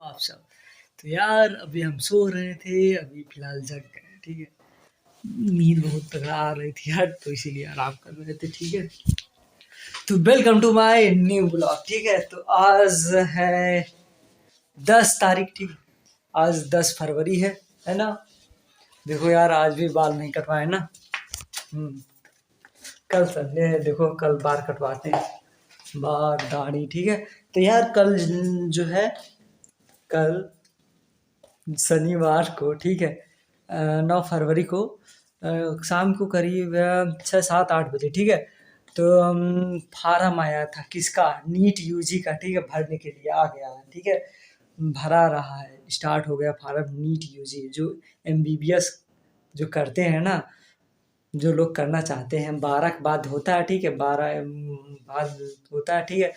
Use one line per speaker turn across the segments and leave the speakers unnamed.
आप सब। तो यार अभी हम सो रहे थे, अभी फ़िलहाल जग गए, ठीक है? नींद बहुत तगड़ा आ रही थी यार, तो इसीलिए आराम कर रहे थे, ठीक है? तो welcome to my new blog, ठीक है? तो आज है 10 तारीख, ठीक है? आज 10 फरवरी है ना? देखो यार आज भी बाल नहीं कटवाए ना। हुँ, कल संडे है, देखो कल बाल कटवाते हैं, बाल, दाढ़ी, ठीक है? तो यार कल जो है, कल शनिवार को, ठीक है, 9 फरवरी को शाम को करीब 6, 7, 8 बजे, ठीक है, तो फार्म आया था किसका, नीट यूजी का, ठीक है, भरने के लिए आ गया है, ठीक है, भरा रहा है, स्टार्ट हो गया फार्म नीट यूजी। जो एमबीबीएस जो करते हैं ना, जो लोग करना चाहते हैं, 12 के बाद होता है, ठीक है, 12 बाद होता है, ठीक है,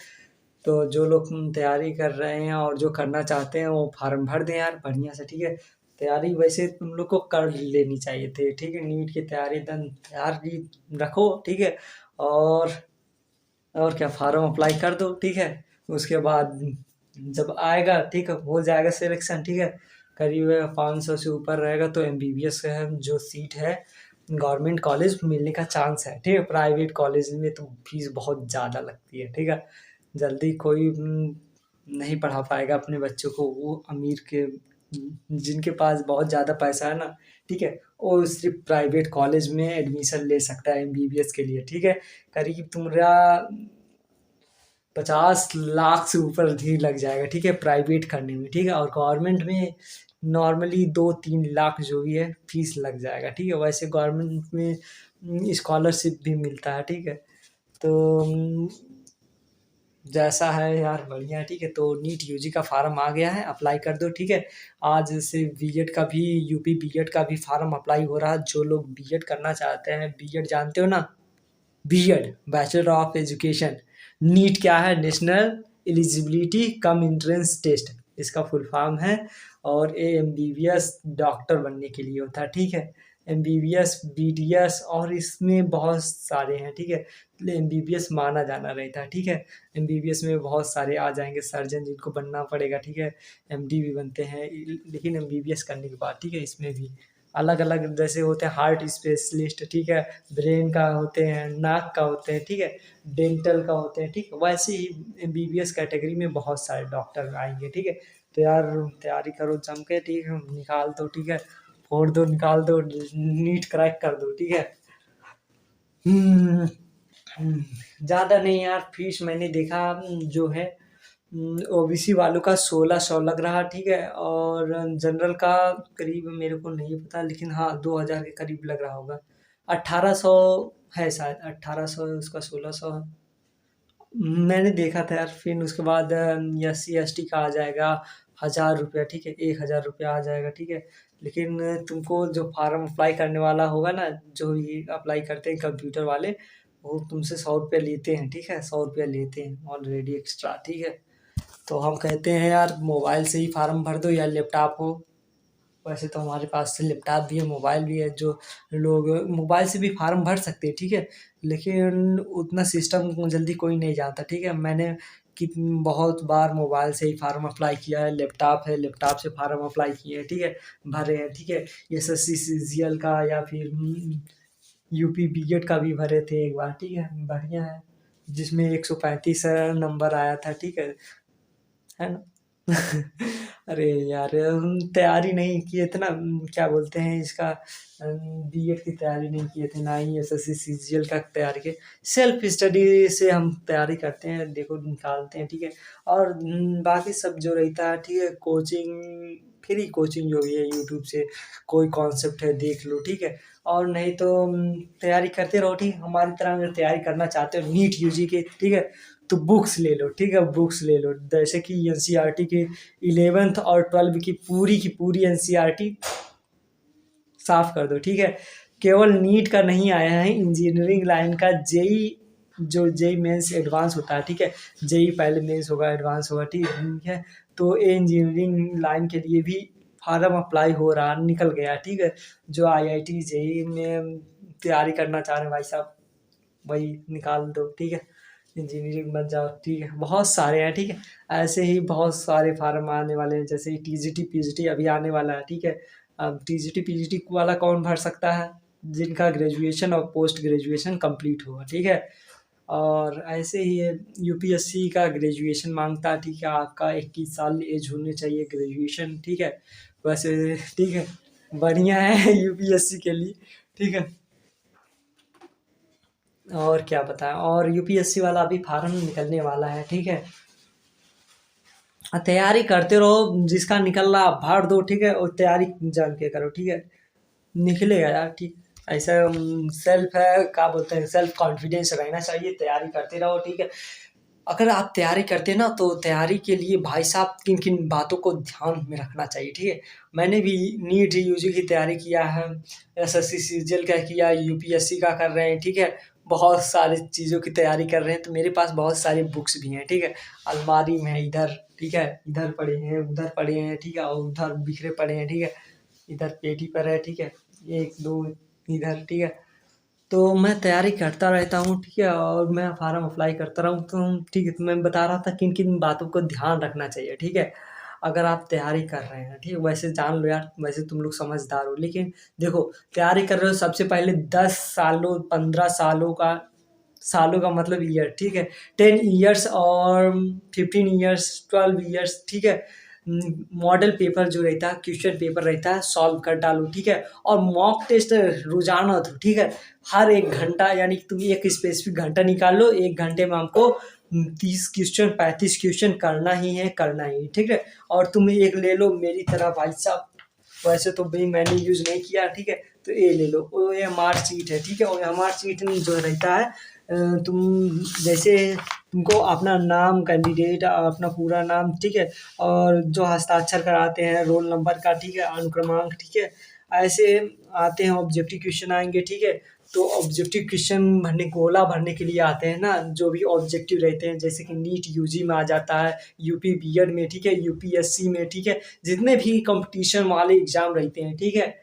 तो जो लोग तैयारी कर रहे हैं और जो करना चाहते हैं वो फार्म भर दें यार बढ़िया से, ठीक है। तैयारी वैसे तुम लोग को कर लेनी चाहिए थी, ठीक है, नीट की तैयारी एकदम तैयारी रखो, ठीक है, और और क्या, फार्म अप्लाई कर दो, ठीक है। उसके बाद जब आएगा, ठीक है, हो जाएगा सिलेक्शन, ठीक है, करीब 500 से ऊपर रहेगा तो एमबीबीएस का जो सीट है गवर्नमेंट कॉलेज मिलने का चांस है, ठीक है। प्राइवेट कॉलेज में तो फीस बहुत ज़्यादा लगती है, ठीक है, जल्दी कोई नहीं पढ़ा पाएगा अपने बच्चों को, वो अमीर के जिनके पास बहुत ज़्यादा पैसा है ना, ठीक है, वो सिर्फ प्राइवेट कॉलेज में एडमिशन ले सकता है एमबीबीएस के लिए, ठीक है। करीब तुम्हारा 50 लाख से ऊपर ही लग जाएगा, ठीक है, प्राइवेट करने में, ठीक है, और गवर्नमेंट में नॉर्मली 2, 3 लाख जो भी है फीस लग जाएगा, ठीक है। वैसे गवर्नमेंट में स्कॉलरशिप भी मिलता है, ठीक है। तो जैसा है यार बढ़िया है, ठीक है। तो नीट यूजी का फार्म आ गया है, अप्लाई कर दो, ठीक है। आज से बीएड का भी, यूपी बीएड का भी फार्म अप्लाई हो रहा है। जो लोग बीएड करना चाहते हैं, बीएड जानते हो ना, BEd bachelor of education, NEET क्या है, national eligibility cum entrance test, इसका फुल फॉर्म है। और ये एमबीबीएस डॉक्टर बनने के लिए होता है, ठीक है, एमबीबीएस बीडीएस और इसमें बहुत सारे हैं, ठीक है, एमबीबीएस माना जाना रहता है, ठीक है। एमबीबीएस में बहुत सारे आ जाएंगे सर्जन जिनको बनना पड़ेगा, ठीक है, एमडी भी बनते हैं, लेकिन एमबीबीएस करने के बाद, ठीक है, इसमें भी अलग अलग जैसे होते हैं हार्ट स्पेशलिस्ट, ठीक है, ब्रेन का होते हैं, नाक का होते हैं, ठीक है, डेंटल का होते हैं, ठीक है, वैसे ही एमबीबीएस कैटेगरी में बहुत सारे डॉक्टर आएंगे, ठीक है। तो यार तैयारी करो जम के, ठीक है, निकाल दो, ठीक है, फोड़ दो, निकाल दो, नीट क्रैक कर दो, ठीक है। हम्म, ज़्यादा नहीं यार, फीस मैंने देखा जो है ओबीसी वालों का 1600 लग रहा, ठीक है, और जनरल का करीब मेरे को नहीं पता, लेकिन हाँ 2000 के करीब लग रहा होगा। 1800 है शायद, 1800 है उसका, 1600 है। मैंने देखा था यार। फिर उसके बाद एससी एसटी का आ जाएगा 1000 रुपया, ठीक है, 1000 रुपया आ जाएगा, ठीक है। लेकिन तुमको जो फार्म अप्लाई करने वाला होगा ना, जो ये अप्लाई करते हैं कंप्यूटर वाले, वो तुमसे 100 रुपया लेते हैं, ठीक है, 100 रुपया लेते हैं ऑलरेडी एक्स्ट्रा, ठीक है। तो हम कहते हैं यार मोबाइल से ही फार्म भर दो या लैपटॉप हो। वैसे तो हमारे पास से लैपटॉप भी है, मोबाइल भी है, जो लोग मोबाइल से भी फार्म भर सकते हैं, ठीक है। लेकिन उतना सिस्टम जल्दी कोई नहीं जानता, ठीक है। मैंने कित बहुत बार मोबाइल से ही फार्म अप्लाई किया है, लैपटॉप है, लैपटॉप से फार्म अप्लाई किए हैं, ठीक है, भरे हैं, ठीक है। एसएससी सीजीएल का या फिर यूपी बीएड का भी भरे थे एक बार, ठीक है, बढ़िया है, जिसमें 135 नंबर आया था, ठीक है ना। अरे यार हम तैयारी नहीं किए थे ना, क्या बोलते हैं इसका, बीएड की तैयारी नहीं किए थे, ना ही एसएससी सीजीएल का तैयारी किए। सेल्फ स्टडी से हम तैयारी करते हैं, देखो निकालते हैं, ठीक है। और बाकी सब जो रहता है, ठीक है, कोचिंग, फ्री कोचिंग जो भी है यूट्यूब से कोई कॉन्सेप्ट है देख लो, ठीक है। और नहीं तो तैयारी करते रहो, ठीक है। हमारी तरह अगर तैयारी करना चाहते हो नीट यूजी के, ठीक है, तो बुक्स ले लो, ठीक है, बुक्स ले लो, जैसे कि एनसीईआरटी के 11th और 12 की पूरी एनसीईआरटी साफ कर दो, ठीक है। केवल नीट का नहीं आया है, इंजीनियरिंग लाइन का जेई, जो जेई मेंस एडवांस होता है, ठीक है, जेई पहले मेंस होगा, एडवांस होगा, ठीक है। तो ये इंजीनियरिंग लाइन के लिए भी फार्म अप्लाई हो रहा, निकल गया, ठीक है। जो आईआईटी जेई में तैयारी करना चाह रहे हैं भाई साहब, वही निकाल दो, ठीक है। इंजीनियरिंग बन जाओ, ठीक है, बहुत सारे हैं, ठीक है। ऐसे ही बहुत सारे फार्म आने वाले हैं, जैसे टीजीटी पीजीटी अभी आने वाला है, ठीक है। अब टीजीटी पीजीटी वाला कौन भर सकता है? जिनका ग्रेजुएशन और पोस्ट ग्रेजुएशन कंप्लीट होगा, ठीक है। और ऐसे ही यूपीएससी का ग्रेजुएशन मांगता है, ठीक है, आपका 21 साल एज होनी चाहिए, ग्रेजुएशन, ठीक है। वैसे ठीक है, बढ़िया है यूपीएससी के लिए, ठीक है। और क्या बताएं, और यूपीएससी वाला अभी फार्म निकलने वाला है, ठीक है। तैयारी करते रहो, जिसका निकल रहा भर दो, ठीक है, और तैयारी जान के करो, ठीक है, निकलेगा यार, ठीक। ऐसा सेल्फ है, क्या बोलते हैं, सेल्फ कॉन्फिडेंस रहना चाहिए, तैयारी करते रहो, ठीक है। अगर आप तैयारी करते हैं ना, तो तैयारी के लिए भाई साहब किन किन बातों को ध्यान में रखना चाहिए, ठीक है। मैंने भी नीट यूजी की तैयारी किया है, एसएससी सीजीएल का किया, यूपीएससी का कर रहे हैं, ठीक है। बहुत सारी चीज़ों की तैयारी कर रहे हैं, तो मेरे पास बहुत सारी बुक्स भी हैं, ठीक है। अलमारी में है इधर, ठीक है, इधर पड़े हैं, उधर पड़े हैं, ठीक है, और उधर बिखरे पड़े हैं, ठीक है। इधर पेटी पर है, ठीक है, एक दो इधर, ठीक है। तो मैं तैयारी करता रहता हूँ, ठीक है, और मैं फार्म अप्लाई करता रहूँ, तो ठीक है। तो मैं बता रहा था किन किन बातों को ध्यान रखना चाहिए, ठीक है। अगर आप तैयारी कर रहे हैं, ठीक है, वैसे जान लो यार, वैसे तुम लोग समझदार हो, लेकिन देखो, तैयारी कर रहे हो, सबसे पहले 10 सालों 15 सालों का, सालों का मतलब ईयर, ठीक है। 10 ईयर्स और 15 ईयर्स, 12 ईयर्स, ठीक है। मॉडल पेपर जो रहता है, क्वेश्चन पेपर रहता है, सॉल्व कर डालो, ठीक है। और मॉक टेस्ट रोजाना दो, ठीक है। हर 1 घंटा, यानी कि तुम एक स्पेसिफिक घंटा निकाल लो, 1 घंटे में हमको 30 क्वेश्चन 35 क्वेश्चन करना ही है, करना ही, ठीक है। और तुम एक ले लो मेरी तरह भाई साहब, वैसे तो भाई मैंने यूज़ नहीं किया, ठीक है। तो ये ले लो, ओ एम आर शीट है, ठीक है। ओ एम आर शीट जो रहता है, तुम जैसे तुमको अपना नाम, कैंडिडेट अपना पूरा नाम, ठीक है, और जो हस्ताक्षर कराते हैं, रोल नंबर का, ठीक है, अनुक्रमांक, ठीक है, ऐसे आते हैं। ऑब्जेक्टिव क्वेश्चन आएंगे, ठीक है। तो ऑब्जेक्टिव क्वेश्चन भरने, गोला भरने के लिए आते हैं ना, जो भी ऑब्जेक्टिव रहते हैं, जैसे कि नीट यूजी में आ जाता है, यूपी बीएड में, ठीक है, यूपीएससी में, ठीक है, जितने भी कंपटीशन वाले एग्जाम रहते हैं, ठीक है,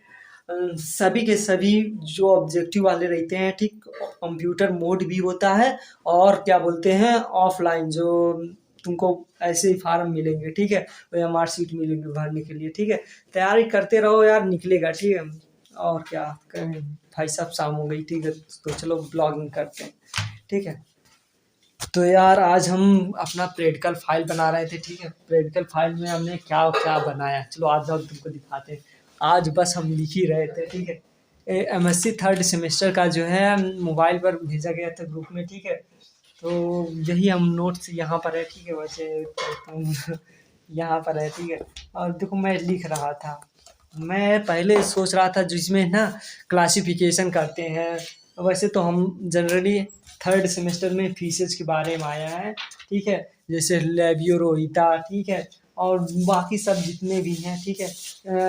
सभी के सभी जो ऑब्जेक्टिव वाले रहते हैं, ठीक, कंप्यूटर मोड भी होता है, और क्या बोलते हैं, ऑफलाइन जो तुमको ऐसे ही फार्म मिलेंगे, ठीक है, एम आर शीट मिलेंगे भरने के लिए, ठीक है। तैयारी करते रहो यार, निकलेगा, ठीक है। और क्या करें भाई साहब, शाम हो गई, ठीक है, तो चलो ब्लॉगिंग करते हैं, ठीक है। तो यार आज हम अपना प्रैक्टिकल फाइल बना रहे थे, ठीक है। प्रैक्टिकल फाइल में हमने क्या क्या बनाया, चलो आज जाओ तुमको दिखाते हैं। आज बस हम लिख ही रहे थे, ठीक है। एमएससी थर्ड सेमेस्टर का जो है मोबाइल पर भेजा गया था ग्रुप में, ठीक है। तो यही हम नोट्स यहाँ पर है, ठीक है, वैसे करता हूँ यहाँ पर है, ठीक है। और देखो मैं लिख रहा था, मैं पहले सोच रहा था जिसमें ना क्लासिफिकेशन करते हैं, वैसे तो हम जनरली थर्ड सेमेस्टर में फीसेज के बारे में आया है, ठीक है, जैसे लेबियोरोहिता, ठीक है, और बाकी सब जितने भी हैं, ठीक है,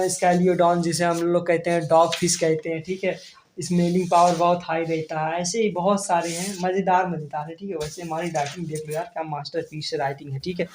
स्कैलियोडॉन जिसे हम लोग कहते हैं, डॉग फिश कहते हैं, ठीक है, स्मेलिंग पावर बहुत हाई रहता है, ऐसे ही बहुत सारे हैं, मज़ेदार मज़ेदार है, ठीक है। वैसे हमारी राइटिंग देख लो यार, क्या मास्टर पीस राइटिंग है, ठीक है,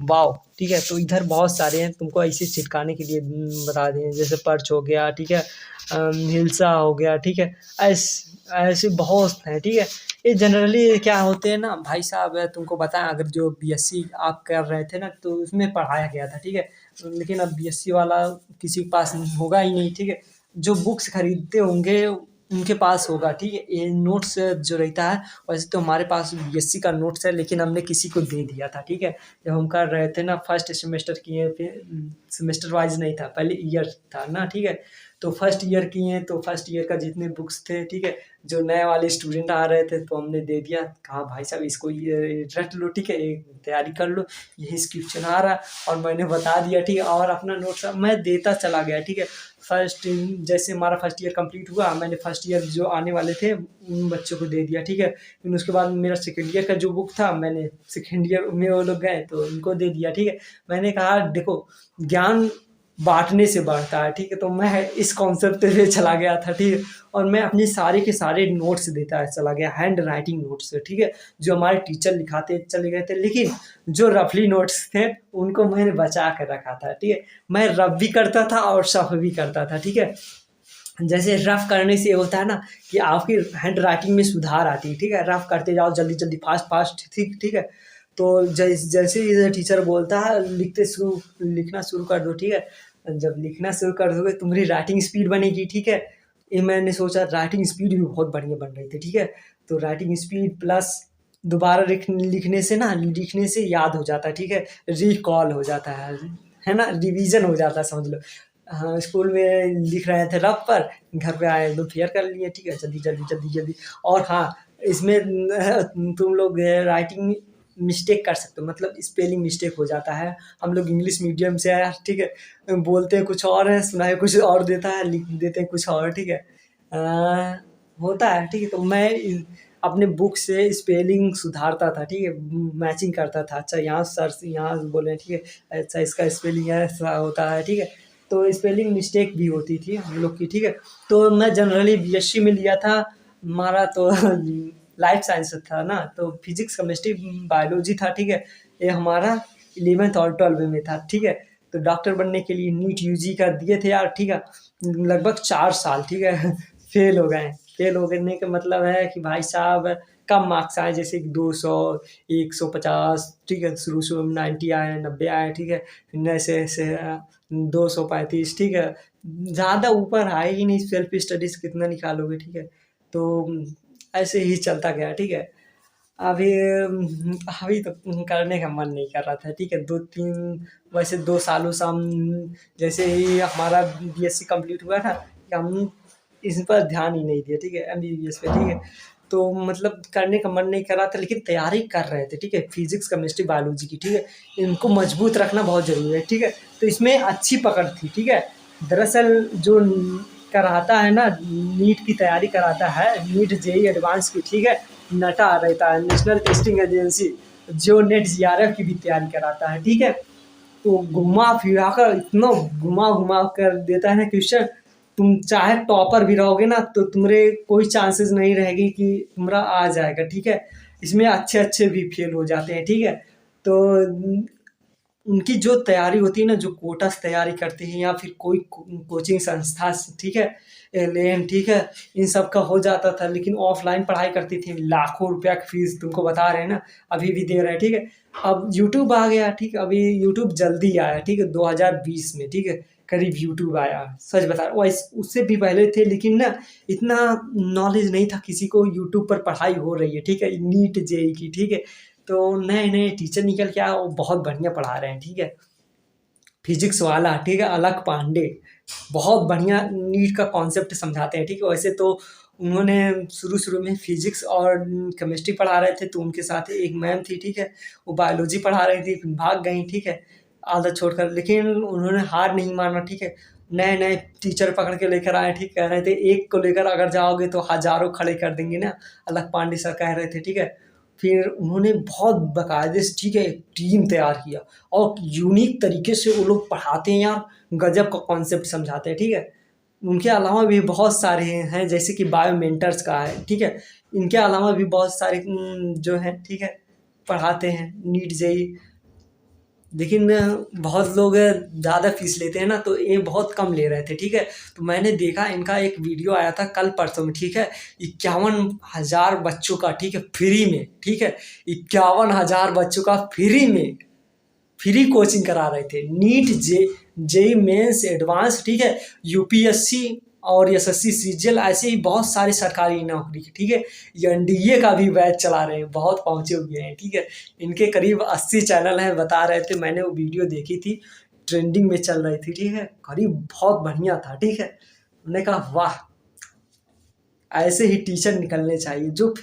वाओ, ठीक है। तो इधर बहुत सारे हैं, तुमको ऐसे चिपकाने के लिए बता दें, जैसे पर्च हो गया, ठीक है, हिल्सा हो गया, ठीक है, ऐसे बहुत हैं, ठीक है। ये जनरली क्या होते हैं ना भाई साहब, तुमको बताएं, अगर जो बीएससी आप कर रहे थे ना, तो उसमें पढ़ाया गया था, ठीक है। लेकिन अब बीएससी वाला किसी के पास होगा ही नहीं, ठीक है। जो बुक्स खरीदते होंगे उनके पास होगा, ठीक है। ये नोट्स जो रहता है, वैसे तो हमारे पास बीएससी का नोट्स है, लेकिन हमने किसी को दे दिया था, ठीक है। जब हम कर रहे थे ना, फर्स्ट सेमेस्टर किए, फिर सेमेस्टर वाइज नहीं था, पहले ईयर था ना, ठीक है। तो फर्स्ट ईयर किए, तो फर्स्ट ईयर का जितने बुक्स थे, ठीक है, जो नए वाले स्टूडेंट आ रहे थे, तो हमने दे दिया, कहा भाई साहब इसको ये रट लो, ठीक है, ये तैयारी कर लो, यही क्वेश्चन आ रहा है, और मैंने बता दिया, ठीक है, और अपना नोट्स मैं देता चला गया, ठीक है। फर्स्ट जैसे हमारा फर्स्ट ईयर कंप्लीट हुआ, मैंने फर्स्ट ईयर जो आने वाले थे उन बच्चों को दे दिया, ठीक है। फिर उसके बाद मेरा सेकेंड ईयर का जो बुक था, मैंने सेकेंड ईयर में वो लोग गए तो उनको दे दिया, ठीक है। मैंने कहा देखो, ज्ञान बांटने से बढ़ता है, ठीक है। तो मैं इस कॉन्सेप्ट पे चला गया था, ठीक है। और मैं अपने सारे के सारे नोट्स देता है चला गया, हैंड राइटिंग नोट्स, ठीक है, जो हमारे टीचर लिखाते चले गए थे, लेकिन जो रफली नोट्स थे उनको मैंने बचा कर रखा था, ठीक है। मैं रफ भी करता था और सफ भी करता था, ठीक है। जैसे रफ करने से ये होता है ना कि आपकी हैंड राइटिंग में सुधार आती है, ठीक है? रफ करते जाओ जल्दी-जल्दी, फ़ास्ट-फ़ास्ट, ठीक ठीक है? तो जैसे ही टीचर बोलता है लिखना शुरू कर दो, ठीक है? जब लिखना शुरू कर दोगे तुम्हारी राइटिंग स्पीड बनेगी, ठीक है? ये मैंने सोचा राइटिंग स्पीड भी बहुत बढ़िया बन रही थी, ठीक है? तो राइटिंग स्पीड प्लस दोबारा लिखने से याद हो जाता है, ठीक है? रिकॉल हो जाता है ना? रिवीज़न हो जाता है समझ लो। हाँ, स्कूल में लिख रहे थे रफ पर, घर पे आए एकदम क्लियर कर लिए, ठीक है? जल्दी। और हाँ, इसमें तुम लोग राइटिंग मिस्टेक कर सकते हो, मतलब स्पेलिंग मिस्टेक हो जाता है। हम लोग इंग्लिश मीडियम से आए, ठीक है? बोलते हैं कुछ और है, सुनाई कुछ और देता है, लिख देते हैं कुछ और, ठीक है? होता है, ठीक है? तो मैं अपने बुक से स्पेलिंग सुधारता था, ठीक है? मैचिंग करता था, अच्छा यहाँ सर से यहाँ बोले हैं, ठीक है? अच्छा इसका स्पेलिंग ऐसा होता है, ठीक है? तो स्पेलिंग मिस्टेक भी होती थी हम लोग की, ठीक है? तो मैं जनरली बीएससी में लिया था, हमारा तो लाइफ साइंस था ना, तो फिजिक्स, केमिस्ट्री, बायोलॉजी था, ठीक है? ये हमारा 11th और 12th में था, ठीक है? तो डॉक्टर बनने के लिए नीट यूजी का दिए थे यार, ठीक है? लगभग 4 साल, ठीक है? फेल हो गए। फेल हो गने का मतलब है कि भाई साहब कम मार्क्स आए, जैसे कि 200, 150, ठीक है? शुरू-शुरू में 90 आए, 90 आए, ठीक है? फिर ऐसे-ऐसे 235, ठीक है? ज़्यादा ऊपर आए ही नहीं, सेल्फ स्टडीज़ कितना निकालोगे, ठीक है? तो ऐसे ही चलता गया, ठीक है? अभी अभी तो करने का मन नहीं कर रहा था, ठीक है? 2-3 वैसे 2 सालों से हम जैसे ही हमारा बीएससी कंप्लीट हुआ था, हम इस पर ध्यान ही नहीं दिया, ठीक है? एमबीबीएस पे, ठीक है? तो मतलब करने का मन नहीं कर रहा था, लेकिन तैयारी कर रहे थे, ठीक है? फिज़िक्स, केमिस्ट्री, बायोलॉजी की, ठीक है? इनको मजबूत रखना बहुत ज़रूरी है, ठीक है? तो इसमें अच्छी पकड़ थी, ठीक है? दरअसल जो कराता है ना, नीट की तैयारी कराता है, नीट जेईई एडवांस की, ठीक है? नटा रहता है, नेशनल टेस्टिंग एजेंसी, जो नेट जीआरएफ की भी तैयारी कराता है, ठीक है? तो घुमा-फिरा कर इतना घुमा-घुमा कर देता है ना क्वेश्चन, तुम चाहे टॉपर भी रहोगे ना, तो तुम्हारे कोई चांसेस नहीं रहेगी कि तुम्हारा आ जाएगा, ठीक है? इसमें अच्छे-अच्छे भी फेल हो जाते हैं, ठीक है? तो उनकी जो तैयारी होती है ना, जो कोटा से तैयारी करते हैं या फिर कोई कोचिंग संस्था से, ठीक है? एलेन, ठीक है? इन सब का हो जाता था, लेकिन ऑफ़लाइन पढ़ाई करती थी, लाखों रुपया की फ़ीस तुमको बता रहे हैं ना, अभी भी दे रहे हैं, ठीक है? अब यूट्यूब आ गया, ठीक है? अभी यूट्यूब जल्दी आया, ठीक है? 2020 में, ठीक है? करीब यूट्यूब आया, सच बता रहा हूँ। उससे भी पहले थे, लेकिन ना इतना नॉलेज नहीं था किसी को यूट्यूब पर पढ़ाई हो रही है, ठीक है? नीट जेईई की, ठीक है? तो नए-नए टीचर निकल के आए, वो बहुत बढ़िया पढ़ा रहे हैं, ठीक है? फिजिक्स वाला, ठीक है? अलक पांडे, बहुत बढ़िया नीट का कॉन्सेप्ट समझाते हैं, ठीक है? वैसे तो उन्होंने शुरू-शुरू में फिजिक्स और केमिस्ट्री पढ़ा रहे थे, तो उनके साथ एक मैम थी, ठीक है? वो बायोलॉजी पढ़ा रही थी, फिर भाग गईं, ठीक है? आधा छोड़कर, लेकिन उन्होंने हार नहीं माना, ठीक है? नए-नए टीचर पकड़ के लेकर आए, ठीक? कह रहे थे, "एक को लेकर अगर जाओगे तो हज़ारों खड़े कर देंगे ना।" अलक पांडे सर कह रहे थे, ठीक है? फिर उन्होंने बहुत बाकायदे से, ठीक है, एक टीम तैयार किया और यूनिक तरीके से वो लोग पढ़ाते हैं यार, गज़ब का कॉन्सेप्ट समझाते हैं, ठीक है? उनके अलावा भी बहुत सारे हैं, जैसे कि बायो मेंटर्स का है, ठीक है? इनके अलावा भी बहुत सारे जो हैं, ठीक है, पढ़ाते हैं नीट जेईई। लेकिन बहुत लोग ज़्यादा फ़ीस लेते हैं ना, तो ये बहुत कम ले रहे थे, ठीक है? तो मैंने देखा इनका एक वीडियो आया था कल-परसों में, ठीक है? 51,000 बच्चों का, ठीक है, फ्री में, ठीक है? 51,000 बच्चों का फ्री कोचिंग करा रहे थे। नीट जेईई मेंस एडवांस, ठीक है? यूपीएससी और एसएससी सीजीएल, ऐसे ही बहुत सारी सरकारी नौकरी की, ठीक है? ये एनडीए का भी बैच चला रहे हैं, बहुत पहुँचे हुए हैं, ठीक है? इनके करीब 80 चैनल हैं, बता रहे थे, मैंने वो वीडियो देखी थी, ट्रेंडिंग में चल रही थी, ठीक है? करीब बहुत बढ़िया था, ठीक है? मैंने कहा वाह! ऐसे ही टीचर निकलने चाहिए जो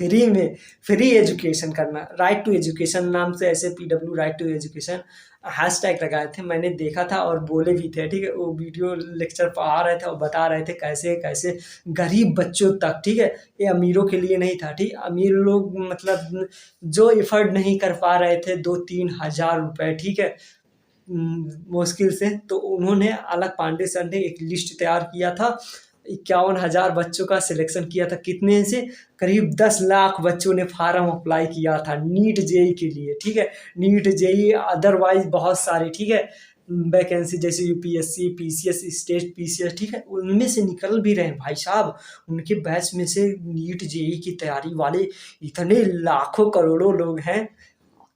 फ्री एजुकेशन करना, राइट टू एजुकेशन नाम से ऐसे PW right to education hashtag लगाए थे, मैंने देखा था और बोले भी थे, ठीक है? वो वीडियो लेक्चर पढ़ा रहे थे और बता रहे थे कैसे-कैसे गरीब बच्चों तक, ठीक है? ये अमीरों के लिए नहीं था, ठीक? अमीर लोग मतलब जो एफर्ड नहीं कर पा रहे थे 2-3 हज़ार रुपए, ठीक है? मुश्किल से, तो उन्होंने अलक पांडे सर ने एक लिस्ट तैयार किया था, 51,000 बच्चों का सिलेक्शन किया था, कितने से? करीब 10 लाख बच्चों ने फार्म अप्लाई किया था नीट जेईई के लिए, ठीक है? नीट जेईई अदरवाइज़ बहुत सारे, ठीक है? वैकेंसी जैसे यूपीएससी, पीसीएस, स्टेट पीसीएस, ठीक है, उनमें से निकल भी रहे हैं भाई साहब। उनके बैच में से नीट जेई की तैयारी वाले इतने लाखों करोड़ों लोग हैं,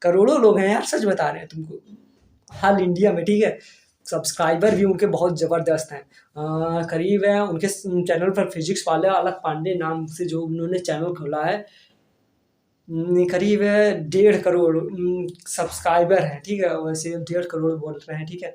करोड़ों लोग हैं यार, सच बता रहे हैं तुमको, हाल इंडिया में, ठीक है। सब्सक्राइबर भी उनके बहुत ज़बरदस्त हैं। करीब है उनके चैनल पर फिजिक्स वाले अलग पांडे नाम से जो उन्होंने चैनल खोला है, करीब है 1.5 करोड़ सब्सक्राइबर हैं, ठीक है। वैसे 1.5 करोड़ बोल रहे हैं, ठीक है।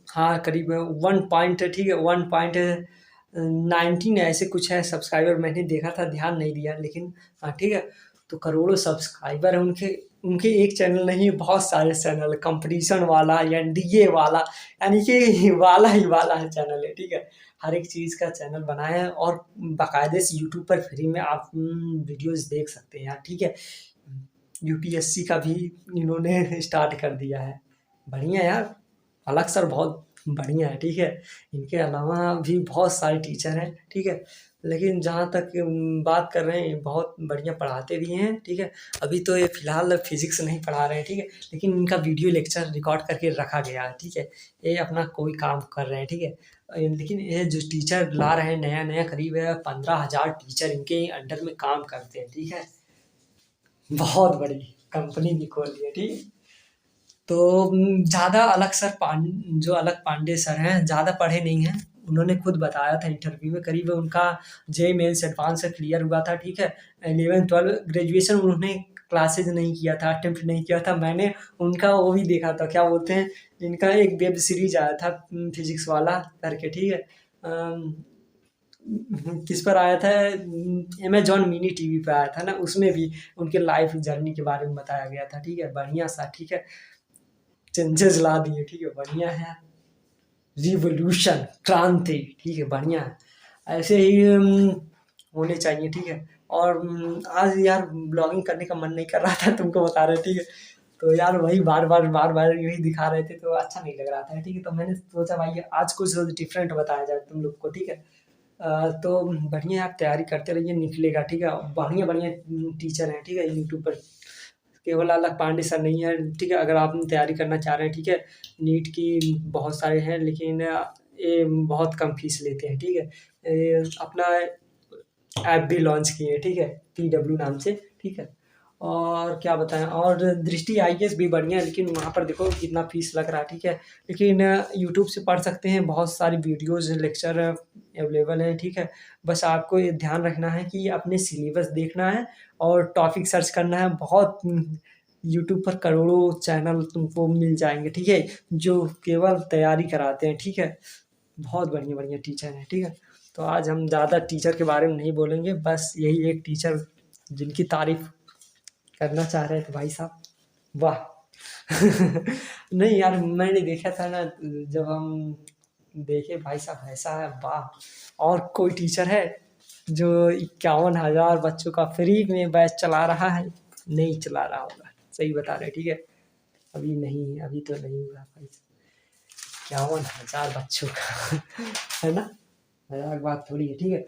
हाँ, करीब 1 पॉइंट, ठीक है, 1.19 ऐसे कुछ है सब्सक्राइबर, मैंने देखा था, ध्यान नहीं दिया, लेकिन हाँ, ठीक है। तो करोड़ों सब्सक्राइबर है उनके। उनके एक चैनल नहीं, बहुत सारे चैनल, कंपटीशन वाला, एनडीए वाला, यानी कि वाला ही वाला है चैनल है, ठीक है। हर एक चीज़ का चैनल बनाया है और बाकायदे से यूट्यूब पर फ्री में आप वीडियोस देख सकते हैं यार, ठीक है। यूपीएससी का भी इन्होंने स्टार्ट कर दिया है, बढ़िया यार। अलग सर बहुत बढ़िया है, ठीक है। इनके अलावा भी बहुत सारे टीचर हैं, ठीक है। लेकिन जहाँ तक बात कर रहे हैं, बहुत बढ़िया पढ़ाते भी हैं, ठीक है। अभी तो ये फ़िलहाल फिज़िक्स नहीं पढ़ा रहे हैं, ठीक है, लेकिन इनका वीडियो लेक्चर रिकॉर्ड करके रखा गया है, ठीक है। ये अपना कोई काम कर रहे हैं, ठीक है। लेकिन ये जो टीचर ला रहे हैं नया-नया, करीब 15,000 टीचर इनके अंडर में काम करते हैं, ठीक है। बहुत बड़ी कंपनी भी खोल ली है, ठीक है। तो ज़्यादा अलग सर जो अलग पांडे सर हैं, ज़्यादा पढ़े नहीं हैं। उन्होंने खुद बताया था इंटरव्यू में, करीब उनका जेईई मेंस एडवांस से क्लियर हुआ था, ठीक है। 11-12 ग्रेजुएशन उन्होंने क्लासेज नहीं किया था, अटेम्प्ट नहीं किया था। मैंने उनका वो भी देखा था, क्या बोलते हैं, इनका एक वेब सीरीज आया था फिजिक्स वाला करके, ठीक है। किस पर आया था, अमेजॉन मिनी टीवी पे आया था ना, उसमें भी उनके लाइफ जर्नी के बारे में बताया गया था, ठीक है, बढ़िया सा, ठीक है। चेंजेस ला दिए, ठीक है, बढ़िया है। रिवॉल्यूशन, क्रांति, ठीक है, बढ़िया है। ऐसे ही होने चाहिए, ठीक है। और आज यार ब्लॉगिंग करने का मन नहीं कर रहा था, तुमको बता रहे, ठीक है। तो यार वही बार-बार यही दिखा रहे थे, तो अच्छा नहीं लग रहा था, ठीक है। तो मैंने सोचा भाई आज कुछ डिफरेंट बताया जाए तुम लोग को, ठीक है। तो बढ़िया आप तैयारी करते रहिए, निकलेगा, ठीक है। बढ़िया-बढ़िया टीचर हैं, ठीक है, यूट्यूब पर। केवल अलग पांडे सर नहीं है, ठीक है। अगर आप तैयारी करना चाह रहे हैं, ठीक है, नीट की बहुत सारे हैं, लेकिन ये बहुत कम फीस लेते हैं, ठीक है। ये अपना ऐप भी लॉन्च किए हैं, ठीक है, पीडब्ल्यू नाम से, ठीक है। और क्या बताएँ, और दृष्टि आईएएस भी बढ़िया है, लेकिन वहाँ पर देखो कितना फीस लग रहा है, ठीक है। लेकिन यूट्यूब से पढ़ सकते हैं, बहुत सारी वीडियोज़, लेक्चर अवेलेबल हैं, ठीक है। बस आपको ये ध्यान रखना है कि अपने सिलेबस देखना है और टॉपिक सर्च करना है। बहुत यूट्यूब पर करोड़ों चैनल तुमको मिल जाएँगे, ठीक है, जो केवल तैयारी कराते हैं, ठीक है। बहुत बढ़िया-बढ़िया टीचर हैं, ठीक है। तो आज हम ज़्यादा टीचर के बारे में नहीं बोलेंगे, बस यही एक टीचर जिनकी तारीफ़ करना चाह रहे थे भाई साहब, वाह! नहीं यार, मैंने देखा था ना, जब हम देखे भाई साहब, ऐसा है, वाह! और कोई टीचर है जो 51,000 बच्चों का फ्री में बैच चला रहा है? नहीं चला रहा होगा, सही बता रहे हैं, ठीक है। अभी नहीं, अभी तो नहीं हुआ भाई साहब, 51,000 बच्चों का है ना? मज़ाक बात थोड़ी है, ठीक है।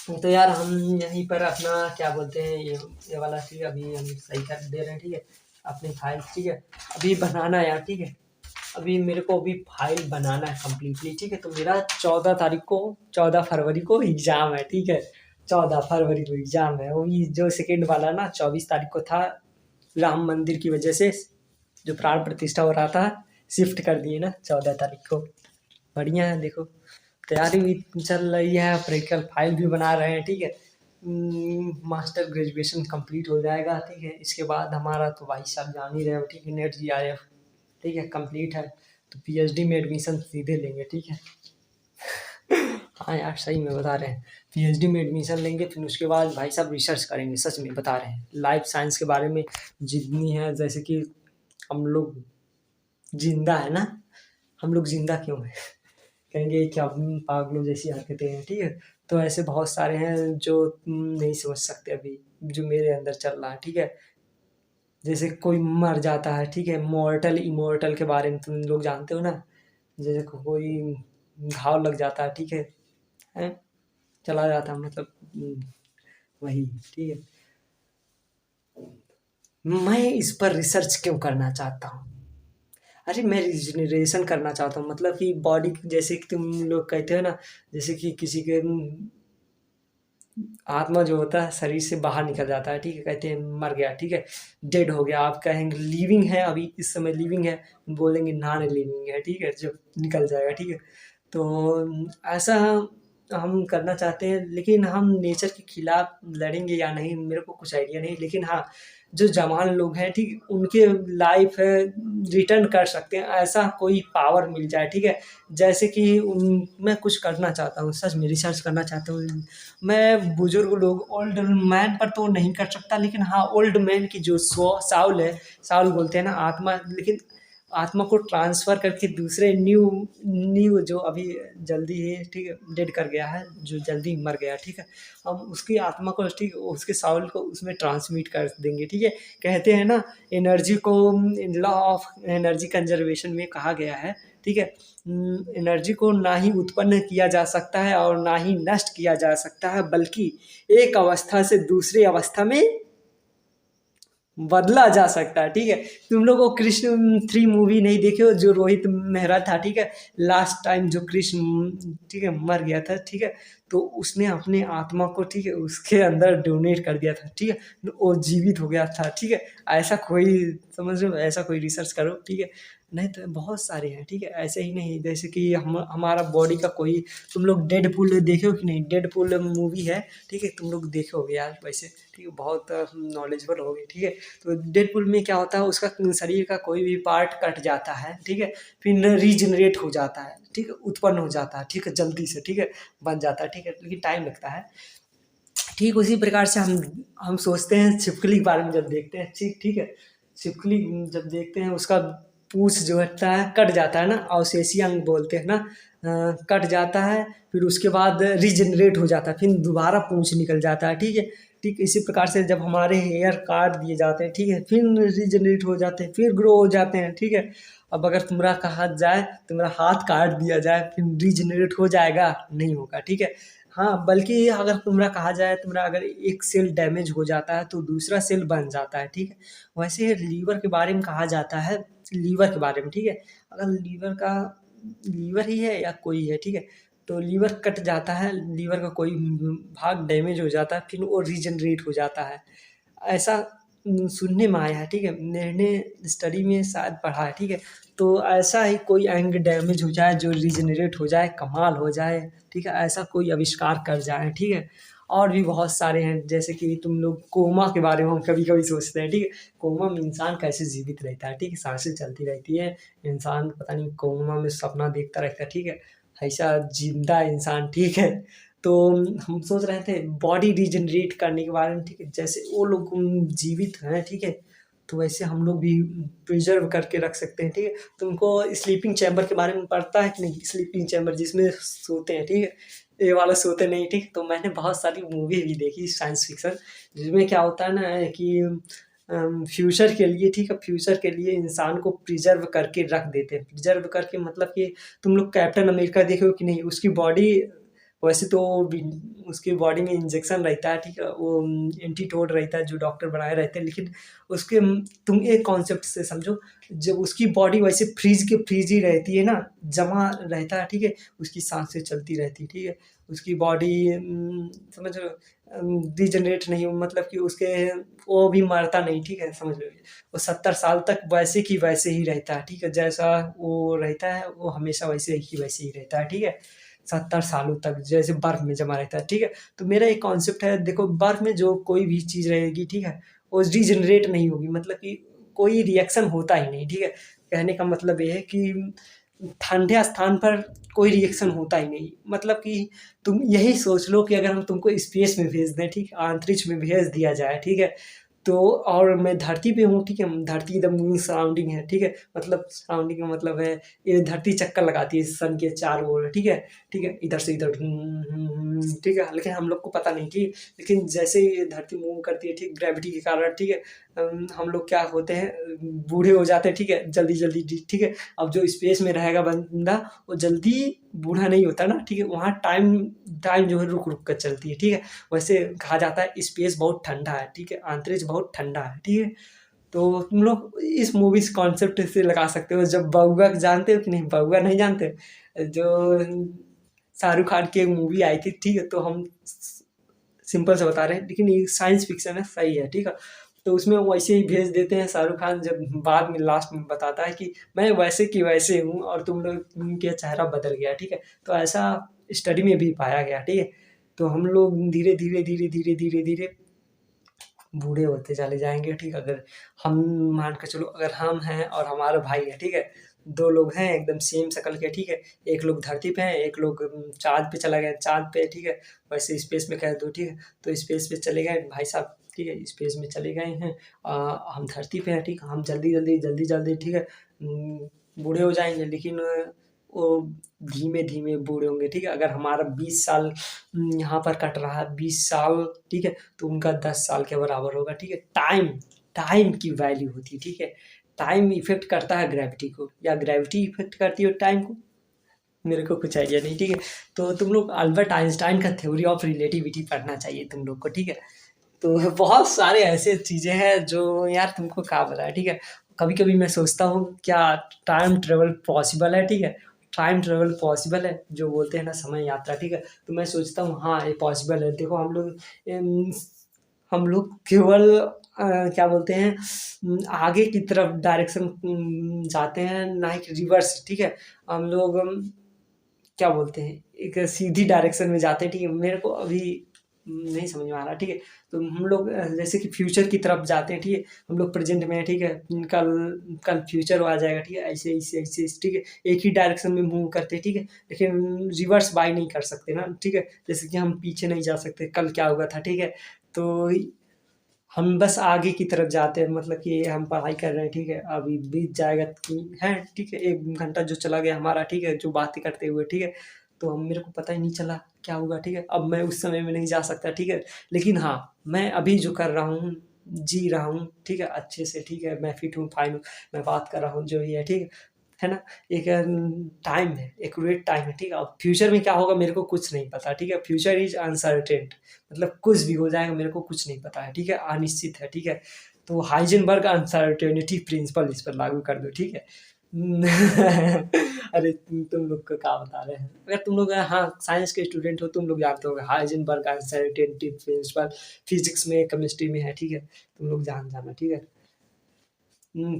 तो यार हम यहीं पर अपना क्या बोलते हैं, ये वाला, ठीक है, अभी हम सही कर दे रहे हैं, ठीक है, अपनी फाइल, ठीक है। अभी बनाना है यार, ठीक है। अभी मेरे को अभी फाइल बनाना है कंप्लीटली, ठीक है। तो मेरा 14 तारीख को, 14 फरवरी को एग्ज़ाम है, ठीक है। 14 फरवरी को एग्ज़ाम है, वही जो सेकंड वाला ना 24 तारीख को था। राम मंदिर की वजह से जो प्राण प्रतिष्ठा हो रहा था, शिफ्ट कर दिए ना 14 तारीख को। बढ़िया है, देखो तैयारी भी चल रही है, प्रैक्टिकल फाइल भी बना रहे हैं, ठीक है। मास्टर ग्रेजुएशन कंप्लीट हो जाएगा, ठीक है। इसके बाद हमारा तो भाई साहब जान ही रहे हो, ठीक है, नेट जीआरएफ, ठीक है, कंप्लीट है। तो पीएचडी में एडमिशन सीधे लेंगे, ठीक है। हाँ यार, सही में बता रहे हैं, पीएचडी में एडमिशन लेंगे, फिर उसके बाद भाई साहब रिसर्च करेंगे, सच में बता रहे हैं। लाइफ साइंस के बारे में जितनी है, जैसे कि हम लोग जिंदा है ना, हम लोग जिंदा क्यों हैं? कहेंगे क्या पागलों जैसी हरकतें हैं, ठीक है। तो ऐसे बहुत सारे हैं जो तुम नहीं समझ सकते अभी, जो मेरे अंदर चल रहा है, ठीक है। जैसे कोई मर जाता है, ठीक है, मॉर्टल इमॉर्टल के बारे में तुम लोग जानते हो ना। जैसे कोई घाव लग जाता है, ठीक है, चला जाता है, मतलब वही, ठीक है। मैं इस पर रिसर्च क्यों करना चाहता हूँ? अरे मैं रिजनरेशन करना चाहता हूँ, मतलब कि बॉडी जैसे कि तुम लोग कहते हो ना, जैसे कि किसी के आत्मा जो होता है शरीर से बाहर निकल जाता है, ठीक है, कहते हैं मर गया, ठीक है, डेड हो गया, आप कहेंगे लिविंग है, अभी इस समय लिविंग है, बोलेंगे नॉन लिविंग है, ठीक है, जब निकल जाएगा, ठीक है। तो ऐसा हम करना चाहते हैं, लेकिन हम नेचर के खिलाफ लड़ेंगे या नहीं मेरे को कुछ आइडिया नहीं, लेकिन हाँ, जो जवान लोग हैं, ठीक है, उनके लाइफ है रिटर्न कर सकते हैं, ऐसा कोई पावर मिल जाए, ठीक है। जैसे कि मैं कुछ करना चाहता हूँ, सच में रिसर्च करना चाहता हूँ। मैं बुजुर्ग लोग ओल्ड मैन पर तो नहीं कर सकता, लेकिन हाँ ओल्ड मैन की जो साउल है, साउल बोलते हैं ना आत्मा, लेकिन आत्मा को ट्रांसफ़र करके दूसरे न्यू न्यू जो अभी जल्दी ही, ठीक है, डेड कर गया है, जो जल्दी मर गया, ठीक है, हम उसकी आत्मा को, ठीक है, उसके साउल को उसमें ट्रांसमिट कर देंगे, ठीक है। कहते हैं ना, एनर्जी को लॉ ऑफ एनर्जी कंजर्वेशन में कहा गया है, ठीक है, एनर्जी को ना ही उत्पन्न किया जा सकता है और ना ही नष्ट किया जा सकता है, बल्कि एक अवस्था से दूसरी अवस्था में बदला जा सकता है, ठीक है। तुम लोग वो कृष्ण 3 मूवी नहीं देखे हो, जो रोहित मेहरा था, ठीक है, लास्ट टाइम जो कृष्ण, ठीक है, मर गया था, ठीक है, तो उसने अपने आत्मा को, ठीक है, उसके अंदर डोनेट कर दिया था, ठीक है, वो जीवित हो गया था, ठीक है। ऐसा कोई, समझ रहे हो, ऐसा कोई रिसर्च करो, ठीक है। नहीं तो बहुत सारे हैं, ठीक है, ऐसे ही नहीं, जैसे कि हमारा बॉडी का कोई, तुम लोग डेडपुल देखे हो कि नहीं, डेडपुल मूवी है, ठीक है, तुम लोग देखे होगे यार वैसे, ठीक है, बहुत नॉलेजेबल हो गए, ठीक है। तो डेडपुल में क्या होता है, उसका शरीर का कोई भी पार्ट कट जाता है, ठीक है, फिर रीजनरेट हो जाता है, ठीक है, उत्पन्न हो जाता है, ठीक है, जल्दी से, ठीक है, बन जाता है, ठीक है, लेकिन टाइम लगता है। ठीक उसी प्रकार से हम सोचते हैं छिपकली के बारे में, जब देखते हैं, ठीक ठीक है, छिपकली जब देखते हैं, उसका पूँछ जो होता है कट जाता है ना, अवशेषीय अंग बोलते हैं ना, कट जाता है, फिर उसके बाद रीजनरेट हो जाता है, फिर दोबारा पूँछ निकल जाता है, ठीक है। ठीक इसी प्रकार से जब हमारे हेयर काट दिए जाते हैं, ठीक है, फिर रीजनरेट हो जाते हैं, फिर ग्रो हो जाते हैं, ठीक है। अब अगर तुम्हारा कहा जाए, तुम्हारा हाथ काट दिया जाए, फिर रीजनरेट हो जाएगा? नहीं होगा, ठीक है। हाँ, बल्कि अगर तुम्हारा कहा जाए, तुम्हारा अगर एक सेल डैमेज हो जाता है तो दूसरा सेल बन जाता है, ठीक है। वैसे लीवर के बारे में कहा जाता है, लीवर के बारे में, ठीक है, अगर लीवर ही है या कोई है, ठीक है, तो लीवर कट जाता है, लीवर का कोई भाग डैमेज हो जाता है, फिर वो रीजनरेट हो जाता है। ऐसा सुनने में आया है, ठीक है, मैंने स्टडी में शायद पढ़ा है, ठीक है। तो ऐसा ही कोई अंग डैमेज हो जाए जो रीजनरेट हो जाए, कमाल हो जाए, ठीक है, ऐसा कोई आविष्कार कर जाए, ठीक है। और भी बहुत सारे हैं, जैसे कि तुम लोग कोमा के बारे में हम कभी-कभी सोचते हैं, ठीक है। कोमा में इंसान कैसे जीवित रहता है, ठीक है, साँसें चलती रहती है, इंसान पता नहीं कोमा में सपना देखता रहता है, ठीक है, ऐसा ज़िंदा इंसान, ठीक है। तो हम सोच रहे थे बॉडी रीजनरेट करने के बारे में, ठीक है, जैसे वो लोग जीवित हैं, ठीक है, तो वैसे हम लोग भी प्रिज़र्व करके रख सकते हैं, ठीक है। तुमको स्लीपिंग चैम्बर के बारे में पता है कि नहीं? स्लीपिंग चैम्बर जिसमें सोते हैं, ठीक है, ये वाला सोते नहीं, ठीक। तो मैंने बहुत सारी मूवी भी देखी साइंस फिक्शन, जिसमें क्या होता है ना कि फ्यूचर के लिए, ठीक है, फ्यूचर के लिए इंसान को प्रिज़र्व करके रख देते हैं। प्रिज़र्व करके मतलब कि तुम लोग कैप्टन अमेरिका देखे हो कि नहीं? उसकी बॉडी वैसे तो उसकी बॉडी में इंजेक्शन रहता है, ठीक है, वो एंटीडोट रहता है जो डॉक्टर बनाए रहते हैं, लेकिन उसके तुम एक कॉन्सेप्ट से समझो, जब उसकी बॉडी वैसे फ्रीज के फ्रीज ही रहती है ना, जमा रहता है, ठीक है, उसकी सांसें चलती रहती है, ठीक है, उसकी बॉडी समझ लो डिजनरेट नहीं, मतलब कि उसके वो भी मरता नहीं, ठीक है, समझ लो वो 70 साल तक वैसे की वैसे ही रहता है, ठीक है, जैसा वो रहता है वो हमेशा वैसे ही रहता है, ठीक है, 70 सालों तक जैसे बर्फ़ में जमा रहता है, ठीक है। तो मेरा एक कॉन्सेप्ट है, देखो बर्फ़ में जो कोई भी चीज़ रहेगी, ठीक है, वो रीजनरेट नहीं होगी, मतलब कि कोई रिएक्शन होता ही नहीं, ठीक है। कहने का मतलब ये है कि ठंडे स्थान पर कोई रिएक्शन होता ही नहीं, मतलब कि तुम यही सोच लो कि अगर हम तुमको स्पेस में भेज दें, ठीक है, अंतरिक्ष में भेज दिया जाए, ठीक है, तो और मैं धरती पे हूँ, ठीक है, धरती एकदम सराउंडिंग है, ठीक है, मतलब सराउंडिंग का मतलब है ये धरती चक्कर लगाती है सन के चारों ओर, ठीक है, इधर से इधर ठीक है, लेकिन हम लोग को पता नहीं, ठीक, लेकिन जैसे ही ये धरती मूव करती है, ठीक, ग्रेविटी के कारण, ठीक है, हम लोग क्या होते हैं, बूढ़े हो जाते हैं, ठीक है, जल्दी-जल्दी, ठीक है। अब जो स्पेस में रहेगा बंदा, वो जल्दी बूढ़ा नहीं होता ना, ठीक है, वहाँ टाइम टाइम जो है रुक-रुक कर चलती है, ठीक है। वैसे कहा जाता है स्पेस बहुत ठंडा है, ठीक है, अंतरिक्ष बहुत ठंडा है, ठीक है। तो तुम लोग इस मूवी से कॉन्सेप्ट से लगा सकते हो। जब बउआ जानते हो कि नहीं, बउआ नहीं जानते? जो शाहरुख खान की एक मूवी आई थी, ठीक है? तो हम सिंपल से बता रहे हैं, लेकिन ये साइंस फिक्शन है, सही है, ठीक है? तो उसमें वो ऐसे ही भेज देते हैं शाहरुख खान, जब बाद में लास्ट में बताता है कि मैं वैसे की वैसे हूँ और तुम लोग के चेहरा बदल गया, ठीक है? तो ऐसा स्टडी में भी पाया गया, ठीक है? तो हम लोग धीरे धीरे धीरे धीरे धीरे धीरे बूढ़े होते चले जाएंगे, ठीक है? अगर हम मान के चलो, अगर हम हैं और हमारा भाई है, ठीक है? दो लोग हैं एकदम सेम शक्ल के, ठीक है? एक लोग धरती पे है, एक लोग चाँद पे चला गया, चाँद पे, ठीक है? वैसे स्पेस में कह दो, ठीक है? तो स्पेस पे चले गए भाई साहब, ठीक है? स्पेस में चले गए हैं। हम धरती पे हैं, ठीक है? हम जल्दी जल्दी जल्दी जल्दी, ठीक है? बूढ़े हो जाएंगे, लेकिन वो धीमे धीमे बूढ़े होंगे, ठीक है? अगर हमारा 20 साल यहाँ पर कट रहा है, 20 साल, ठीक है? तो उनका 10 साल के बराबर होगा, ठीक है? टाइम टाइम की वैल्यू होती है, ठीक है? टाइम इफेक्ट करता है ग्रेविटी को, या ग्रेविटी इफेक्ट करती है टाइम को, मेरे को कुछ आइडिया नहीं, ठीक है? तो तुम लोग अल्बर्ट आइंस्टाइन का थ्योरी ऑफ रिलेटिविटी पढ़ना चाहिए तुम लोग को, ठीक है? तो बहुत सारे ऐसे चीज़ें हैं जो यार तुमको क्या बताएं, ठीक है? कभी कभी मैं सोचता हूँ, क्या टाइम ट्रेवल पॉसिबल है, ठीक है? टाइम ट्रेवल पॉसिबल है, जो बोलते हैं ना समय यात्रा, ठीक है? तो मैं सोचता हूँ हाँ, ये पॉसिबल है। देखो हम लोग केवल क्या बोलते हैं, आगे की तरफ डायरेक्शन जाते हैं, ना कि रिवर्स, ठीक है? हम लोग क्या बोलते हैं, एक सीधी डायरेक्शन में जाते हैं, ठीक है? मेरे को अभी नहीं समझ में आ रहा, ठीक है? तो हम लोग जैसे कि फ्यूचर की तरफ जाते हैं, ठीक है? हम लोग प्रेजेंट में हैं, ठीक है? कल कल फ्यूचर आ जाएगा, ठीक है? ऐसे ऐसे ऐसे, ठीक है? एक ही डायरेक्शन में मूव करते हैं, ठीक है? लेकिन रिवर्स बाय नहीं कर सकते ना, ठीक है? जैसे कि हम पीछे नहीं जा सकते, कल क्या हुआ था, ठीक है? तो हम बस आगे की तरफ जाते हैं, मतलब कि हम पढ़ाई कर रहे हैं, ठीक है? अभी बीत जाएगा है, ठीक है? 1 घंटा जो चला गया हमारा, ठीक है? जो बातें करते हुए, ठीक है? तो हम मेरे को पता ही नहीं चला क्या हुआ, ठीक है? अब मैं उस समय में नहीं जा सकता, ठीक है? लेकिन हाँ, मैं अभी जो कर रहा हूँ, जी रहा हूँ, ठीक है? अच्छे से, ठीक है? मैं फिट हूँ, फाइन हूँ, मैं बात कर रहा हूँ जो भी है, ठीक है ना? एक टाइम है, एक्यूरेट टाइम है, ठीक है? अब फ्यूचर में क्या होगा मेरे को कुछ नहीं पता, ठीक है? फ्यूचर इज़ अनसर्टेन, मतलब कुछ भी हो जाएगा, मेरे को कुछ नहीं पता है, ठीक है? अनिश्चित है, ठीक है? तो हाइजेनबर्ग अनसर्टेनिटी प्रिंसिपल इस पर लागू कर दो, ठीक है? अरे तुम लोग को क्या बता रहे हैं? अगर तुम लोग हाँ, साइंस के स्टूडेंट हो, तुम लोग जानते होगे हाइजेनबर्ग अनसर्टेनिटी प्रिंसिपल, फिजिक्स में, केमिस्ट्री में है, ठीक है? तुम लोग जान जाना, ठीक है?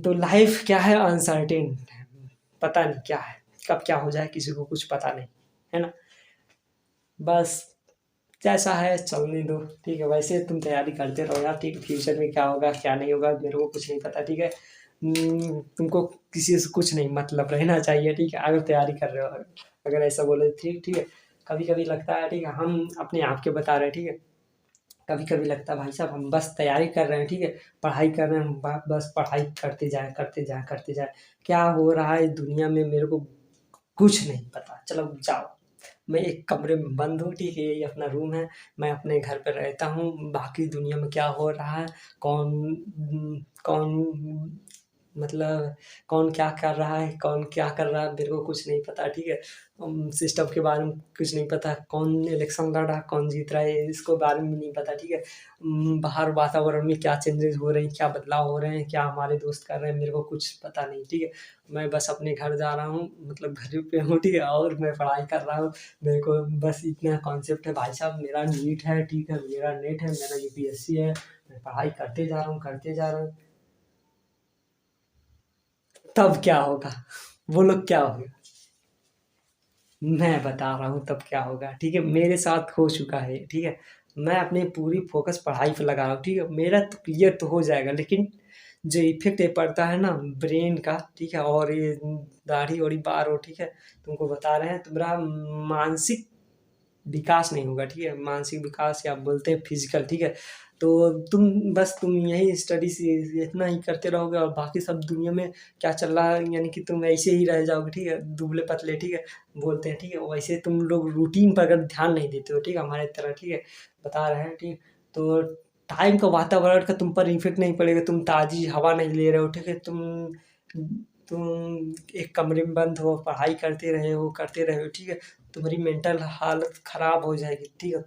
तो लाइफ क्या है, अनसर्टेन, पता नहीं क्या है, कब क्या हो जाए किसी को कुछ पता नहीं, है ना? बस जैसा है चलने दो, ठीक है? वैसे तुम तैयारी करते रहो यार, ठीक है? फ्यूचर में क्या होगा क्या नहीं होगा मेरे को कुछ नहीं पता, ठीक है? तुमको किसी से कुछ नहीं मतलब रहना चाहिए, ठीक है? अगर तैयारी कर रहे हो, अगर ऐसा बोले, ठीक ठीक है? कभी कभी लगता है, ठीक है, हम अपने आप के बता रहे हैं, ठीक है? कभी कभी लगता है भाई साहब हम बस तैयारी कर रहे हैं, ठीक है? पढ़ाई कर रहे हैं, हम बस पढ़ाई करते जाए करते जाए करते जाए, क्या हो रहा है दुनिया में मेरे को कुछ नहीं पता। चलो जाओ, मैं एक कमरे में बंद हूँ, ठीक है? ये अपना रूम है, मैं अपने घर पे रहता हूँ, बाकी दुनिया में क्या हो रहा है, कौन मतलब कौन क्या कर रहा है, कौन क्या कर रहा है, मेरे को कुछ नहीं पता, ठीक है? सिस्टम के बारे में कुछ नहीं पता, कौन इलेक्शन लड़ रहा है, कौन जीत रहा है, इसको बारे में नहीं पता, ठीक है? बाहर वातावरण में क्या चेंजेस हो रहे हैं, क्या बदलाव हो रहे हैं, क्या हमारे दोस्त कर रहे हैं, मेरे को कुछ पता नहीं, ठीक है? मैं बस अपने घर जा रहा हूँ, मतलब घर पे हूँ, ठीक है? और मैं पढ़ाई कर रहा हूँ, मेरे को बस इतना कॉन्सेप्ट है भाई साहब, मेरा नीट है, ठीक है? मेरा नेट है, मेरा यूपीएससी है, मैं पढ़ाई करते जा रहा हूँ करते जा रहा हूँ। तब क्या होगा, बोलो क्या होगा? मैं बता रहा हूँ तब क्या होगा, ठीक है? मेरे साथ हो चुका है, ठीक है? मैं अपनी पूरी फोकस पढ़ाई पे लगा रहा हूँ, ठीक है? मेरा तो क्लियर तो हो जाएगा, लेकिन जो इफेक्ट ये पड़ता है ना ब्रेन का, ठीक है? और ये दाढ़ी वाड़ी बार हो, ठीक है? तुमको बता रहे हैं, तुम्हारा मानसिक विकास नहीं होगा, ठीक है? मानसिक विकास या बोलते हैं फिजिकल, ठीक है? तो तुम यही स्टडी से इतना ही करते रहोगे, और बाकी सब दुनिया में क्या चल रहा है, यानी कि तुम ऐसे ही रह जाओगे, ठीक है? दुबले पतले, ठीक है? बोलते हैं, ठीक है? वैसे तुम लोग रूटीन पर अगर ध्यान नहीं देते हो, ठीक है? हमारे तरह, ठीक है? बता रहे हैं, ठीक? तो टाइम का, वातावरण का तुम पर इफेक्ट नहीं पड़ेगा, तुम ताज़ी हवा नहीं ले रहे हो, ठीक है? तुम एक कमरे में बंद हो, पढ़ाई करते रहे हो, ठीक है? तुम्हारी मेंटल हालत खराब हो जाएगी, ठीक है?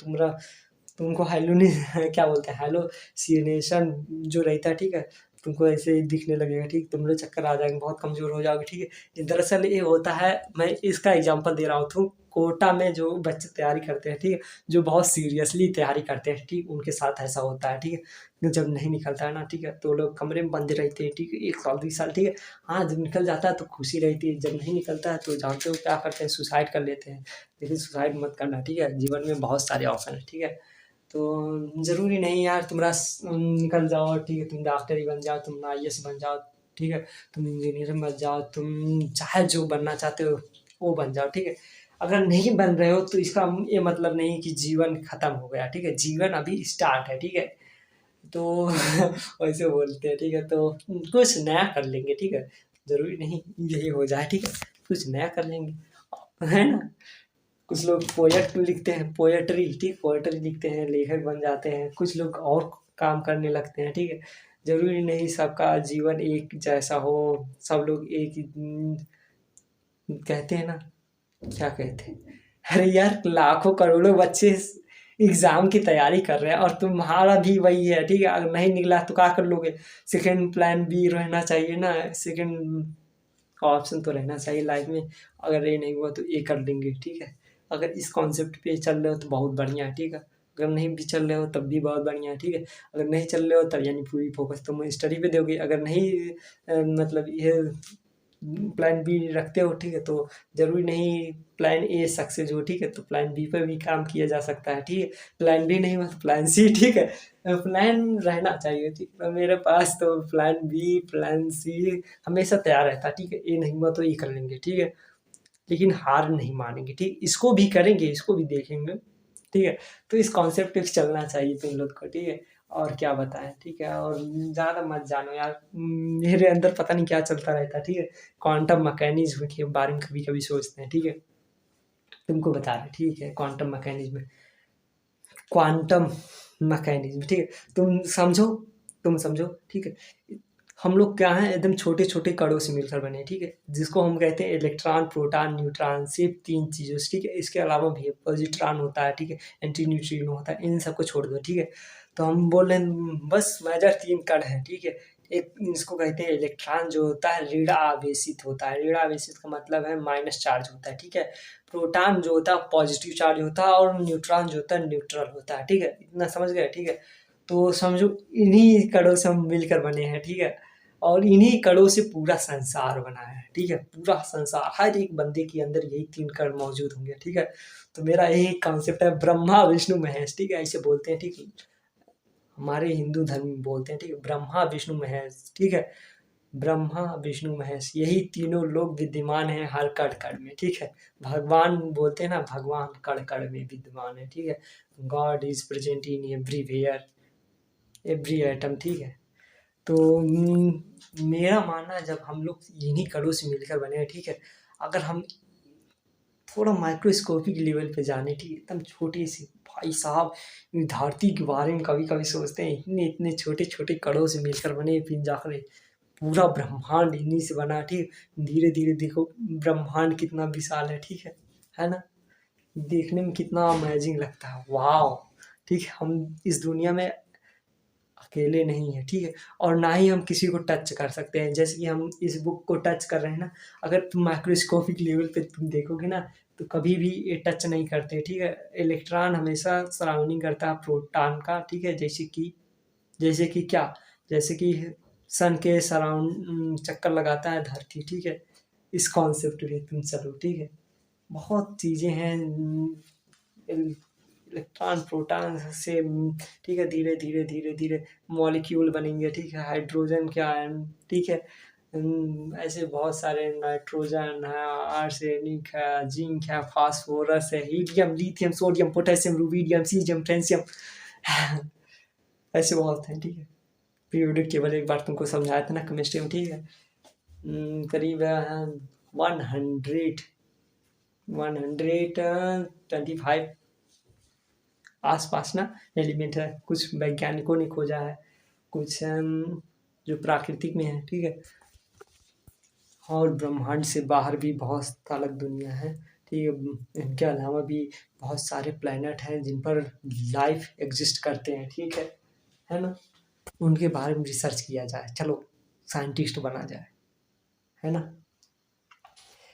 तुमको क्या बोलते हैं, हेलुसिनेशन जो रहता है, ठीक है? तुमको ऐसे ही दिखने लगेगा, ठीक, तुम लोग चक्कर आ जाएँगे, बहुत कमज़ोर हो जाओगे, ठीक है। दरअसल ये होता है, मैं इसका एग्ज़ाम्पल दे रहा हूँ, तो कोटा में जो बच्चे तैयारी करते हैं, ठीक है, जो बहुत सीरियसली तैयारी करते हैं, ठीक, उनके साथ ऐसा होता है, ठीक है। जब नहीं निकलता है ना, ठीक है, तो लोग कमरे में बंद रहते हैं, ठीक है, 1 साल, 2 साल, ठीक है। हाँ, जब निकल जाता है तो खुशी रहती है, जब नहीं निकलता है तो जानते हो क्या करते हैं, सुसाइड कर लेते हैं। लेकिन सुसाइड मत करना, ठीक है, जीवन में बहुत सारे ऑप्शन हैं, ठीक है। तो ज़रूरी नहीं यार तुम्हारा निकल जाओ, ठीक है, तुम डॉक्टर ही बन जाओ, तुम आईएएस बन जाओ, ठीक है, तुम इंजीनियर बन जाओ, तुम चाहे जो बनना चाहते हो वो बन जाओ, ठीक है। अगर नहीं बन रहे हो तो इसका ये मतलब नहीं कि जीवन खत्म हो गया, ठीक है, जीवन अभी स्टार्ट है, ठीक है। तो वैसे बोलते हैं, ठीक है, तो कुछ नया कर लेंगे, ठीक है, ज़रूरी नहीं यही हो जाए, ठीक है, कुछ नया कर लेंगे, है ना। कुछ लोग पोएट लिखते हैं, पोएट्री, ठीक, पोएट्री लिखते हैं, लेखक बन जाते हैं, कुछ लोग और काम करने लगते हैं, ठीक है। ज़रूरी नहीं सबका जीवन एक जैसा हो, सब लोग एक ही कहते हैं ना, क्या कहते हैं? अरे यार, लाखों करोड़ों बच्चे एग्ज़ाम की तैयारी कर रहे हैं और तुम्हारा भी वही है, ठीक है? अगर नहीं निकला तो क्या कर लोगे? सेकंड प्लान बी रहना चाहिए ना, सेकंड ऑप्शन तो रहना चाहिए लाइफ में। अगर ये नहीं हुआ तो ये कर लेंगे, ठीक है? अगर इस कॉन्सेप्ट पे चल रहे हो तो बहुत बढ़िया है, ठीक है? अगर नहीं भी चल रहे हो तब भी बहुत बढ़िया है, ठीक है? अगर नहीं चल रहे हो तब यानी पूरी फ़ोकस तुम स्टडी पे दोगे। अगर नहीं मतलब ये प्लान बी रखते हो, ठीक है, तो ज़रूरी नहीं प्लान ए सक्सेस हो, ठीक है, तो प्लान बी पे भी काम किया जा सकता है, ठीक है। प्लान बी नहीं हुआ तो प्लान सी, ठीक है। प्लान रहना चाहिए, ठीक है। मेरे पास तो प्लान बी, प्लान सी हमेशा तैयार रहता है, ठीक है। ए नहीं हुआ तो ये कर लेंगे, ठीक है, लेकिन हार नहीं मानेंगे, ठीक, इसको भी करेंगे, इसको भी देखेंगे, ठीक है। तो इस कॉन्सेप्ट पे चलना चाहिए तुम लोग को, ठीक है। और क्या बताएँ, ठीक है, और ज़्यादा मत जानो यार, मेरे अंदर पता नहीं क्या चलता रहता है, ठीक है। क्वांटम मैकेनिज़्म के बारे में कभी-कभी सोचते हैं, ठीक है। तुमको बता रहे हैं, ठीक है, क्वांटम मैकेनिज़्म, क्वांटम मैकेनिज़्म, ठीक है। तुम समझो, ठीक है। हम लोग क्या हैं, एकदम छोटे-छोटे कणों से मिलकर बने हैं, ठीक है। जिसको हम कहते हैं इलेक्ट्रॉन, प्रोटॉन, न्यूट्रॉन, सिर्फ़ 3 चीज़ों से, ठीक है। इसके अलावा भी पॉज़िट्रॉन होता है, ठीक है, एंटी न्यूट्रिनो होता है, इन सबको छोड़ दो, ठीक है। तो हम बोल रहे हैं बस मेजर 3 कण हैं, ठीक है। एक इसको कहते हैं इलेक्ट्रॉन, जो होता है ऋण आवेशित होता है, ऋण आवेशित का मतलब है माइनस चार्ज होता है, ठीक है। प्रोटॉन जो होता है पॉज़िटिव चार्ज होता है और न्यूट्रॉन जो होता है न्यूट्रल होता है, ठीक है। इतना समझ गए, ठीक है। तो समझो इन्हीं कणों से हम मिलकर बने हैं, ठीक है। और इन्हीं कणों से पूरा संसार बना है, ठीक है? पूरा संसार, हर एक बंदे के अंदर यही 3 कण मौजूद होंगे, ठीक है? तो मेरा यही कॉन्सेप्ट है, ब्रह्मा, विष्णु, महेश, ठीक है? ऐसे बोलते हैं, ठीक है? हमारे हिंदू धर्म में बोलते हैं, ठीक है? ब्रह्मा, विष्णु, महेश, ठीक है? ब्रह्मा, विष्णु, महेश, यही तीनों लोग विद्यमान हैं हर कण-कण में, ठीक है? भगवान बोलते हैं ना, भगवान कण-कण में विद्यमान है, ठीक है? God is present in everywhere, every atom, ठीक है? तो मेरा मानना है जब हम लोग इन्हीं कणों से मिलकर बने हैं, ठीक है? अगर हम थोड़ा माइक्रोस्कोपिक लेवल पे जाने, ठीक है? एकदम छोटी-सी, भाई साहब, धरती के बारे में कभी-कभी सोचते हैं, इतने-इतने छोटे-छोटे कणों से मिलकर बने फिर जाकर पूरा ब्रह्मांड इन्हीं से बना, ठीक? धीरे-धीरे देखो ब्रह्मांड कितना विशाल है, ठीक है ना? देखने में कितना अमेज़िंग लगता है, वॉव! ठीक है? हम इस दुनिया में अकेले नहीं हैं, ठीक है? और ना ही हम किसी को टच कर सकते हैं, जैसे कि हम इस बुक को टच कर रहे हैं ना, अगर तुम माइक्रोस्कोपिक लेवल पे तुम देखोगे ना, तो कभी भी ये टच नहीं करते, ठीक है? इलेक्ट्रॉन हमेशा सराउंडिंग करता है प्रोटॉन का, ठीक है? जैसे कि क्या? जैसे कि सन के चक्कर लगाता है धरती, ठीक है? इस कॉन्सेप्ट पे तुम चलो, ठीक है? बहुत चीज़ें हैं, इल इलेक्ट्रॉन, प्रोटॉन से ठीक है, धीरे-धीरे मॉलिक्यूल बनेंगे, ठीक है? हाइड्रोजन के आयन, ठीक है? ऐसे बहुत सारे नाइट्रोजन है, आर्सेनिक है, जिंक है, फास्फोरस है, helium, lithium, sodium, potassium, rubidium, caesium, francium ऐसे बहुत हैं, ठीक है? पीरियोडिक टेबल एक बार तुमको समझाया था ना केमिस्ट्री में, ठीक है? करीब 100 125 आस-पास ना एलिमेंट है, कुछ वैज्ञानिकों ने खोजा है, कुछ जो प्राकृतिक में है, ठीक है? और ब्रह्मांड से बाहर भी बहुत अलग दुनिया है, ठीक है? इनके अलावा भी बहुत सारे प्लैनेट हैं जिन पर लाइफ़ एक्ज़िस्ट करते हैं, ठीक है? है ना? उनके बारे में रिसर्च किया जाए, चलो साइंटिस्ट बना जाए, है ना?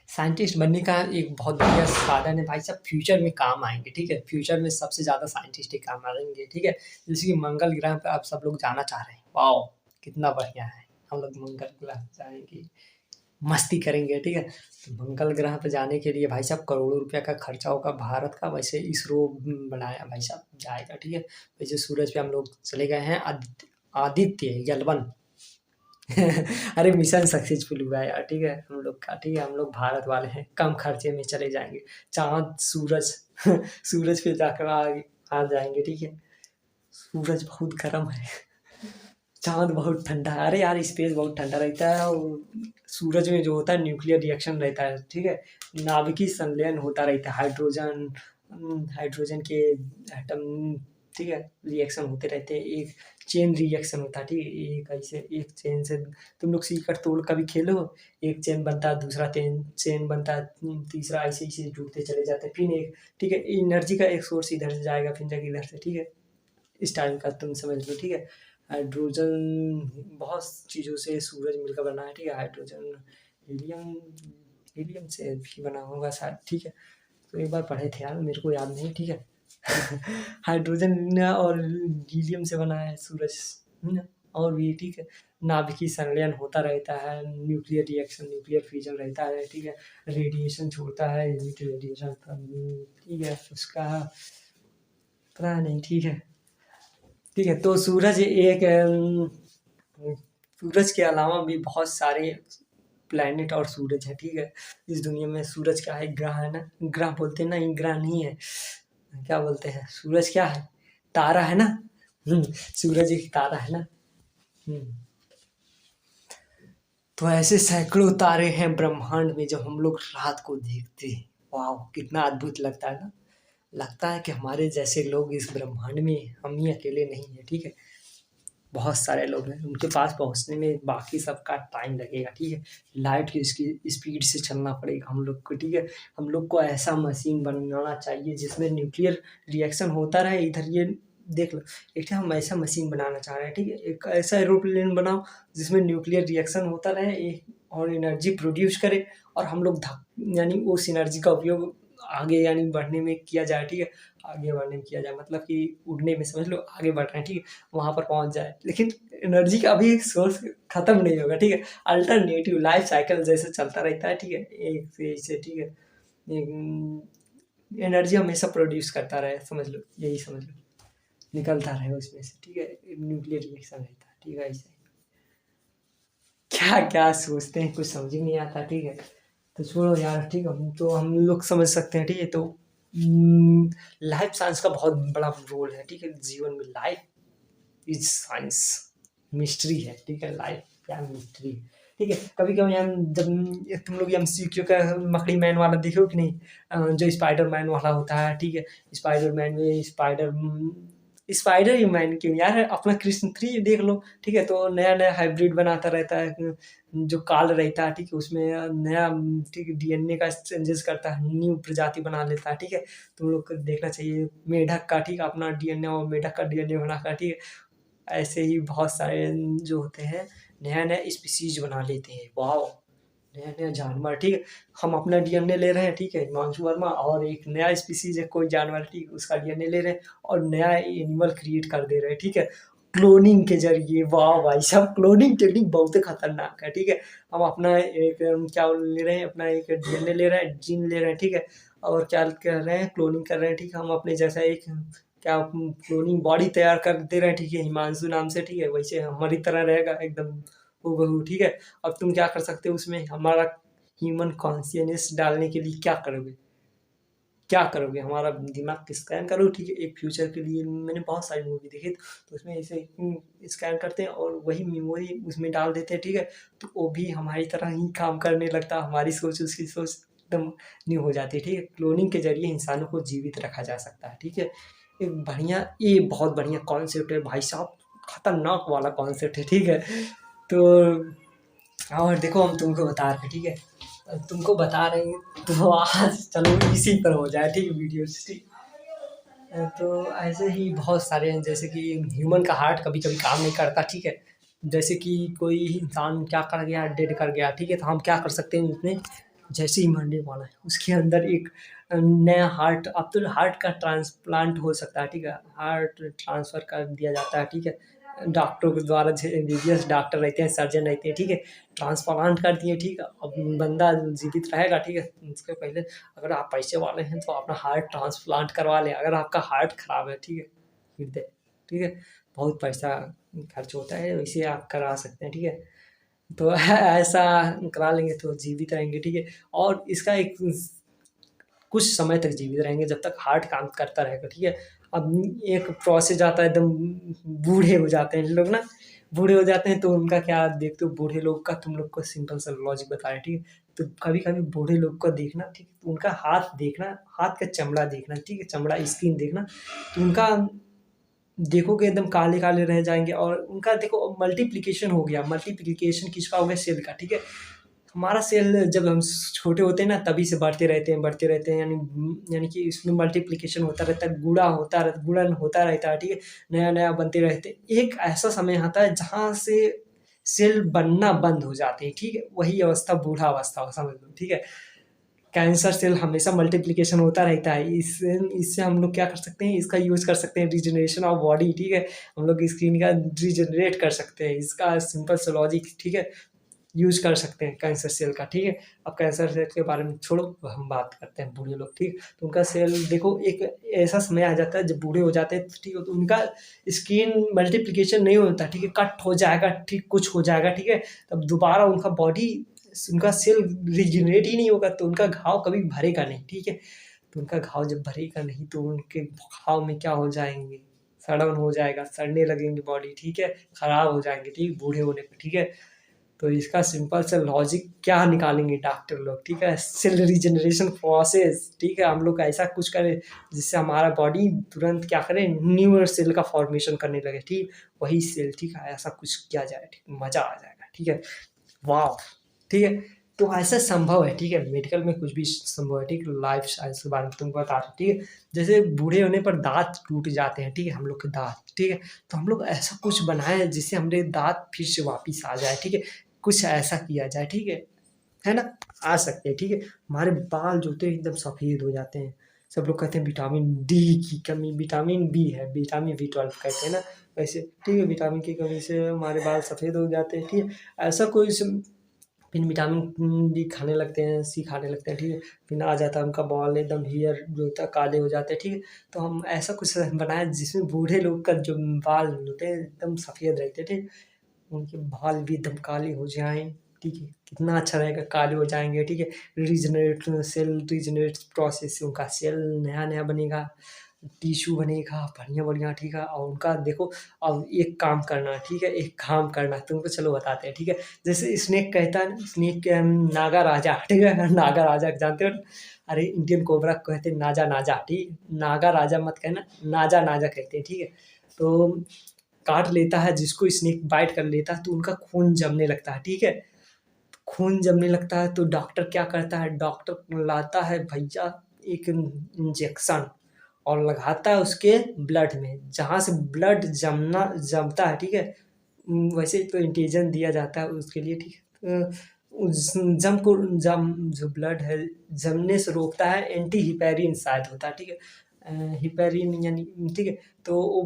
साइंटिस्ट बनने का एक बहुत बढ़िया साधन है भाई साहब, फ्यूचर में काम आएँगे, ठीक है? फ्यूचर में सबसे ज़्यादा साइंटिस्ट ही काम आएँगे, ठीक है? जैसे कि मंगल ग्रह पे आप सब लोग जाना चाह रहे हैं, वॉव! कितना बढ़िया है, हम लोग मंगल ग्रह पे जाएँगे, मस्ती करेंगे, ठीक है? तो मंगल ग्रह पे जाने के लिए भाई साहब करोड़ों रुपया का खर्चा होगा भारत का, वैसे इसरो बनाया भाई साहब जाएगा, ठीक है? वैसे सूरज पे हम लोग चले गए हैं, आदित्य L1 अरे मिशन सक्सेसफुल हुआ है यार, ठीक है? हम लोग का, ठीक है? हम लोग भारत वाले हैं, कम खर्चे में चले जाएँगे। चाँद, सूरज सूरज पे जाकर आ जाएँगे, ठीक है? सूरज बहुत गर्म है, चाँद बहुत ठंडा है। अरे यार स्पेस बहुत ठंडा रहता है और सूरज में जो होता है न्यूक्लियर रिएक्शन रहता है, ठीक है? नाभिकीय संलयन होता रहता है, हाइड्रोजन के एटम, ठीक है? रिएक्शन होते रहते हैं, एक चेन रिएक्शन होता है, ठीक है? एक ऐसे एक चेन से तुम लोग सीकड़-तोड़ कभी खेलो, एक चेन बनता है, दूसरा चेन बनता है, तीसरा ऐसे-ऐसे जुड़ते चले जाते हैं, फिर एक, ठीक है? एनर्जी का एक सोर्स इधर से जाएगा, फिर जाके इधर से, ठीक है? इस टाइम का तुम समझ लो, ठीक है? हाइड्रोजन बहुत चीज़ों से सूरज मिलकर बना है, ठीक है? हाइड्रोजन, हीलियम हीलियम से भी बना होगा शायद, ठीक है? तो एक बार पढ़े थे यार, मेरे को याद नहीं, ठीक है? हाइड्रोजन और हीलियम से बना है सूरज, है ना? और भी, ठीक है? नाभिकीय संलयन होता रहता है, न्यूक्लियर रिएक्शन, न्यूक्लियर फ्यूजन रहता है, ठीक है? रेडिएशन छोड़ता है, हीट रेडिएशन, ठीक है? उसका पता नहीं, ठीक है? ठीक है, तो सूरज एक सूरज के अलावा भी बहुत सारे प्लैनेट और सूरज है, ठीक है? इस दुनिया में सूरज क्या है, ग्रह है ना? ग्रह बोलते हैं ना, ये ग्रह नहीं है, क्या बोलते हैं, सूरज क्या है, तारा है ना? सूरज एक तारा है ना? तो ऐसे सैकड़ों तारे हैं ब्रह्मांड में, जब हम लोग रात को देखते हैं, वाह कितना अद्भुत लगता है ना? लगता है कि हमारे जैसे लोग इस ब्रह्मांड में हम ही अकेले नहीं है, ठीक है? बहुत सारे लोग हैं, उनके पास पहुँचने में बाकी सबका टाइम लगेगा, ठीक है? लाइट की स्पीड से चलना पड़ेगा हम लोग को, ठीक है? हम लोग को ऐसा मशीन बनाना चाहिए जिसमें न्यूक्लियर रिएक्शन होता रहे, इधर ये देख लो, एक हम ऐसा मशीन बनाना चाह रहे हैं, ठीक है? एक ऐसा एरोप्लेन बनाओ जिसमें न्यूक्लियर रिएक्शन होता रहे, एक और एनर्जी प्रोड्यूस करे और हम लोग यानी उस एनर्जी का उपयोग आगे यानी बढ़ने में किया जाए, ठीक है? आगे बढ़ने में किया जाए मतलब कि उड़ने में समझ लो आगे बढ़ रहे हैं, ठीक है? वहाँ पर पहुँच जाए। लेकिन एनर्जी का भी सोर्स खत्म नहीं होगा, ठीक है? अल्टरनेटिव लाइफ साइकिल जैसे चलता रहता है, ठीक है? एक फेज़ से, ठीक है? एनर्जी हमेशा प्रोड्यूस करता रहे, समझ लो, यही समझ लो। निकलता रहे उसमें से, ठीक है? न्यूक्लियर रिएक्शन रहता है, ठीक है? ऐसे क्या-क्या सोचते हैं, कुछ समझ ही नहीं आता, ठीक है? तो छोड़ो यार, ठीक है? हम लोग समझ सकते हैं, ठीक है? तो लाइफ साइंस का बहुत बड़ा रोल है, ठीक है? जीवन में लाइफ इज साइंस, मिस्ट्री है, ठीक है? लाइफ क्या मिस्ट्री है, ठीक है? कभी-कभी हम जब तुम लोग एमसीक्यू का मकड़ी मैन वाला देखे हो कि नहीं? जो स्पाइडर मैन वाला होता है, ठीक है? स्पाइडर मैन में स्पाइडर ही मैन क्यों यार, अपना कृष्ण 3 देख लो, ठीक है? तो नया-नया हाइब्रिड बनाता रहता है, जो काल रहता है, ठीक है? उसमें नया, ठीक है, डीएनए का चेंजेस करता है, न्यू प्रजाति बना लेता है, ठीक है? तुम लोग को देखना चाहिए मेढक का, ठीक है? अपना डीएनए और मेढक का डीएनए बनाकर, ठीक है? ऐसे ही बहुत सारे जो होते हैं, नया-नया स्पीशीज़ बना लेते हैं, वॉव! नया-नया जानवर, ठीक है? हम अपना डीएनए ले रहे हैं, ठीक है? हिमांशु वर्मा और एक नया स्पीशीज़ है कोई जानवर, ठीक है? उसका डीएनए ले रहे हैं और नया एनिमल क्रिएट कर दे रहे हैं, ठीक है? क्लोनिंग के ज़रिए, वाह भाई साहब! क्लोनिंग टेक्निक बहुत ही खतरनाक है, ठीक है? हम अपना एक क्या ले रहे हैं, अपना एक डीएनए ले रहे हैं, जीन ले रहे हैं, ठीक है? और क्या कर रहे हैं, क्लोनिंग कर रहे हैं, ठीक है? हम अपने जैसा एक क्या क्लोनिंग बॉडी तैयार कर दे रहे हैं, ठीक है? हिमांशु नाम से, ठीक है? वैसे हमारी तरह रहेगा एकदम हूबहू, ठीक है? अब तुम क्या कर सकते हो उसमें, हमारा ह्यूमन कॉन्शियसनेस डालने के लिए क्या करोगे? क्या करोगे? हमारा दिमाग स्कैन करो, ठीक है? एक फ्यूचर के लिए मैंने बहुत सारी मूवी देखी, तो उसमें ऐसे स्कैन करते हैं और वही मेमोरी उसमें डाल देते हैं, ठीक है? तो वो भी हमारी तरह ही काम करने लगता है, हमारी सोच उसकी सोच एकदम न्यू हो जाती है, ठीक है? क्लोनिंग के ज़रिए इंसानों को जीवित रखा जा सकता है, ठीक है? एक बढ़िया, ये बहुत बढ़िया कॉन्सेप्ट है भाई साहब, खतरनाक वाला कॉन्सेप्ट है, ठीक है? तो और देखो हम तुमको बता रहे हैं, ठीक है? तुमको बता रहे हैं तो आज चलो इसी पर हो जाए, ठीक है? वीडियो ठीक तो ऐसे ही बहुत सारे हैं, जैसे कि ह्यूमन का हार्ट कभी-कभी काम नहीं करता, ठीक है? जैसे कि कोई इंसान क्या कर गया, डेड कर गया, ठीक है? तो हम क्या कर सकते हैं उसमें, जैसे ही मरने वाला है, उसके अंदर एक नया हार्ट, अब तो हार्ट का ट्रांसप्लांट हो सकता है, ठीक है? हार्ट ट्रांसफ़र कर दिया जाता है, ठीक है? डॉक्टरों के द्वारा, जो एमबीबीएस डॉक्टर रहते हैं, सर्जन रहते हैं, ठीक है? ट्रांसप्लांट कर दिए, ठीक है? अब बंदा जीवित रहेगा, ठीक है? उसके पहले अगर आप पैसे वाले हैं तो अपना हार्ट ट्रांसप्लांट करवा लें। अगर आपका हार्ट खराब है, ठीक है, हृदय, ठीक है, बहुत पैसा खर्च होता है, वैसे आप करा सकते हैं, ठीक है? तो ऐसा करा लेंगे तो जीवित रहेंगे, ठीक है? और इसका एक कुछ समय तक जीवित रहेंगे, जब तक हार्ट काम करता रहेगा, ठीक है? अब एक प्रोसेस आता है, एकदम बूढ़े हो जाते हैं लोग ना, बूढ़े हो जाते हैं तो उनका क्या देखते हो, बूढ़े लोग का तुम लोग को सिंपल सा लॉजिक बताया, ठीक है? तो कभी-कभी बूढ़े लोग को देखना, ठीक है? तो उनका हाथ देखना, हाथ का चमड़ा देखना, ठीक है? चमड़ा, स्किन देखना, तो उनका देखोगे एकदम काले-काले रह जाएँगे, और उनका देखो मल्टीप्लिकेशन हो गया, मल्टीप्लिकेशन किसका हो गया? सेल का, ठीक है? हमारा सेल जब हम छोटे होते हैं ना, तभी से बढ़ते रहते हैं, यानी कि इसमें मल्टीप्लिकेशन होता रहता है, गुणन होता रहता है, ठीक है? नया-नया बनते रहते हैं। एक ऐसा समय आता है जहाँ से सेल बनना बंद हो जाते हैं, ठीक है? वही अवस्था बूढ़ा अवस्था समझ लो, ठीक है? कैंसर सेल हमेशा मल्टीप्लिकेशन होता रहता है। इससे इससे हम लोग क्या कर सकते हैं, इसका यूज़ कर सकते हैं, रीजनरेशन ऑफ बॉडी, ठीक है? हम लोग स्किन का रीजनरेट कर सकते हैं, इसका सिंपल सा लॉजिक, ठीक है? यूज़ कर सकते हैं कैंसर सेल का, ठीक है? अब कैंसर सेल के बारे में छोड़ो, हम बात करते हैं बूढ़े लोग, ठीक? तो उनका सेल देखो, एक ऐसा समय आ जाता है जब बूढ़े हो जाते हैं, ठीक है? तो उनका स्किन मल्टीप्लिकेशन नहीं होता, ठीक है? कट हो जाएगा, ठीक, कुछ हो जाएगा, ठीक है? तब दोबारा उनका बॉडी, उनका सेल रिजेनरेट ही नहीं होगा, तो उनका घाव कभी भरेगा नहीं, ठीक है? तो उनका घाव जब भरेगा नहीं, तो उनके घाव में क्या हो जाएँगे, सड़न हो जाएगा, सड़ने लगेंगे बॉडी, ठीक है? खराब हो जाएँगे, ठीक? बूढ़े होने पे, ठीक है? तो इसका सिंपल सा लॉजिक क्या निकालेंगे डॉक्टर लोग, ठीक है? सेल रिजेनरेशन प्रोसेस, ठीक है? हम लोग ऐसा कुछ करें जिससे हमारा बॉडी तुरंत क्या करे, न्यू सेल का फॉर्मेशन करने लगे, ठीक? वही सेल, ठीक है? ऐसा कुछ किया जाए, ठीक? मज़ा आ जाएगा, ठीक है? वॉव! ठीक है? तो ऐसा संभव है, ठीक है? मेडिकल में कुछ भी संभव है, ठीक है? लाइफ साइंस के बारे में तुमको बता रहा हूँ, ठीक है? जैसे बूढ़े होने पर दाँत टूट जाते हैं, ठीक है? हम लोग के दाँत, ठीक है? तो हम लोग ऐसा कुछ बनाएँ जिससे हमारे दाँत फिर से वापिस आ जाए, ठीक है? कुछ ऐसा किया जाए, ठीक है ना? आ सकते हैं, ठीक है? हमारे बाल जो होते हैं एकदम सफ़ेद हो जाते हैं। सब लोग कहते हैं विटामिन डी की कमी, विटामिन बी है, विटामिन बी12 कहते हैं ना, वैसे, ठीक है? विटामिन की कमी से हमारे बाल सफ़ेद हो जाते हैं, ठीक है? ऐसा कोई फिर विटामिन बी खाने लगते हैं, सी खाने लगते हैं, ठीक है? फिर आ जाता है उनका बाल, एकदम हेयर जो होता है काले हो जाते हैं, ठीक है? तो हम ऐसा कुछ बनाएँ जिसमें बूढ़े लोग का जो बाल होते हैं एकदम सफ़ेद रहते हैं, ठीक? उनके बाल भी एकदम काले हो जाएँ, ठीक है? कितना अच्छा रहेगा, काले हो जाएँगे, ठीक है? रीजनरेट प्रोसेस से उनका सेल नया-नया बनेगा, टिश्यू बनेगा बढ़िया-बढ़िया, ठीक है? और उनका देखो, अब एक काम करना, ठीक है? एक काम करना, तुमको चलो बताते हैं, ठीक है? जैसे स्नेक कहता है ना, स्नेक के नागा राजा, ठीक है? नागा राजा जानते हो ना? अरे इंडियन कोबरा को कहते हैं नाजा नाजा, ठीक? नागा राजा मत कहना, नाजा नाजा कहते हैं, ठीक है? तो काट लेता है, जिसको स्नेक बाइट कर लेता है तो उनका खून जमने लगता है, ठीक है? खून जमने लगता है तो डॉक्टर क्या करता है, डॉक्टर लाता है भैया एक इंजेक्शन और लगाता है उसके ब्लड में, जहाँ से ब्लड जमता है, ठीक है? वैसे तो इंटेजन दिया जाता है उसके लिए, ठीक है? उस जम जो ब्लड है, जमने से रोकता है, एंटी हिपैरिन शायद होता है, ठीक है? हिपैरिन यानी, ठीक है? तो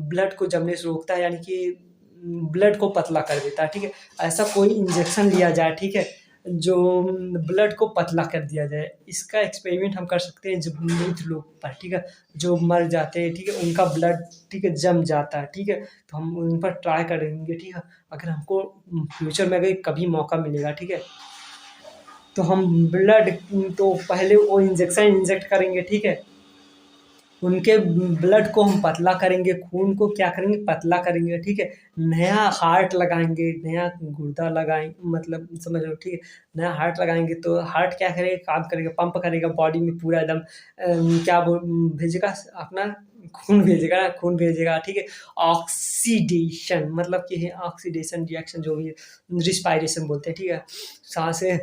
ब्लड को जमने से रोकता है, यानी कि ब्लड को पतला कर देता है, ठीक है? ऐसा कोई इंजेक्शन लिया जाए, ठीक है? जो ब्लड को पतला कर दिया जाए। इसका एक्सपेरिमेंट हम कर सकते हैं जब मृत लोग पर, ठीक है? जो मर जाते हैं, ठीक है? उनका ब्लड, ठीक है, जम जाता है, ठीक है? तो हम उन पर ट्राई करेंगे, ठीक है? अगर हमको फ्यूचर में अगर कभी मौका मिलेगा, ठीक है? तो हम ब्लड, तो पहले वो इंजेक्शन इंजेक्ट करेंगे, ठीक है? उनके ब्लड को हम पतला करेंगे, खून को क्या करेंगे, पतला करेंगे, ठीक है? नया हार्ट लगाएँगे, नया गुर्दा मतलब समझ रहे हो, ठीक है? नया हार्ट लगाएँगे तो हार्ट क्या करेगा, काम करेगा, पंप करेगा बॉडी में पूरा एकदम, भेजेगा अपना खून भेजेगा, ठीक है? ऑक्सीडेशन मतलब कि है ऑक्सीडेशन रिएक्शन, जो भी रिस्पायरेशन बोलते हैं, ठीक है? साँसें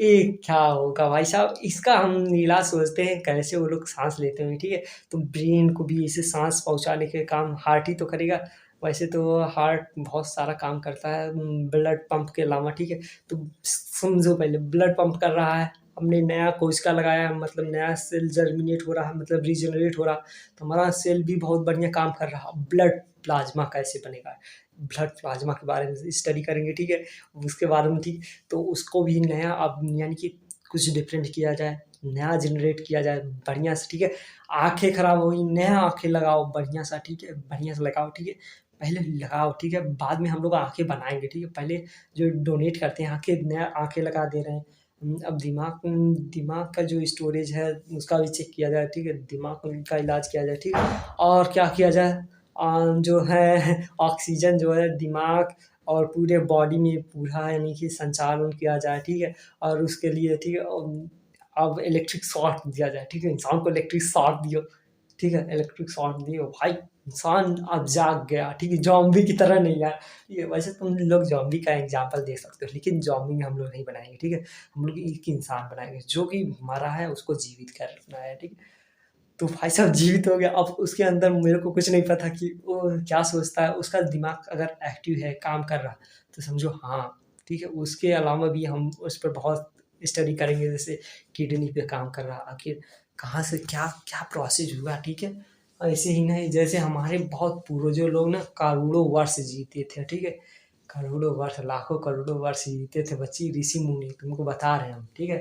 ये क्या होगा भाई साहब, इसका हम नीला सोचते हैं कैसे वो लोग सांस लेते हैं, ठीक है। तो ब्रेन को भी इसे सांस पहुंचाने के काम हार्ट ही तो करेगा। वैसे तो हार्ट बहुत सारा काम करता है ब्लड पंप के अलावा, ठीक है। तो समझो पहले ब्लड पंप कर रहा है, हमने नया कोशिका लगाया है, मतलब नया सेल जर्मिनेट हो रहा है, मतलब रीजनरेट हो रहा, तो हमारा सेल भी बहुत बढ़िया काम कर रहा। ब्लड प्लाज्मा कैसे बनेगा, ब्लड प्लाज्मा के बारे में स्टडी करेंगे, ठीक है। उसके बारे में, ठीक, तो उसको भी नया अब यानी कि कुछ डिफरेंट किया जाए, नया जनरेट किया जाए बढ़िया से, ठीक है। आँखें खराब हो गई, नया आँखें लगाओ बढ़िया सा, ठीक है, बढ़िया से लगाओ, ठीक है। पहले लगाओ, ठीक है, बाद में हम लोग आँखें बनाएँगे, ठीक है। पहले जो डोनेट करते हैं आँखें, नया आँखें लगा दे रहे हैं। अब दिमाग का जो स्टोरेज है उसका भी चेक किया जाए, ठीक है, दिमाग का इलाज किया जाए, ठीक है। और क्या किया जाए, जो है ऑक्सीजन जो है दिमाग और पूरे बॉडी में पूरा यानी कि संचालन किया जाए, ठीक है। और उसके लिए, ठीक है, अब इलेक्ट्रिक शॉक दिया जाए, ठीक है, इंसान को इलेक्ट्रिक शॉक दियो, ठीक है, इलेक्ट्रिक शॉक दियो भाई, इंसान अब जाग गया, ठीक है, ज़ॉम्बी की तरह नहीं यार। ये वैसे तुम लोग ज़ॉम्बी का एग्ज़ाम्पल दे सकते हो, लेकिन ज़ॉम्बी हम लोग नहीं बनाएँगे, ठीक है। हम लोग एक इंसान बनाएँगे, जो कि मरा है उसको जीवित करना है, ठीक है। तो भाई साहब जीवित हो गया, अब उसके अंदर मेरे को कुछ नहीं पता कि वो क्या सोचता है, उसका दिमाग अगर एक्टिव है, काम कर रहा, तो समझो हाँ, ठीक है। उसके अलावा भी हम उस पर बहुत स्टडी करेंगे, जैसे किडनी पे काम कर रहा, आखिर कहाँ से क्या प्रोसेस हुआ, ठीक है। ऐसे ही नहीं, जैसे हमारे बहुत पूर्वजों लोग ना करोड़ों वर्ष जीते थे, ठीक है, करोड़ों वर्ष, लाखों करोड़ों वर्ष जीते थे बच्ची, ऋषि मुनि तुमको बता रहे हैं हम, ठीक है,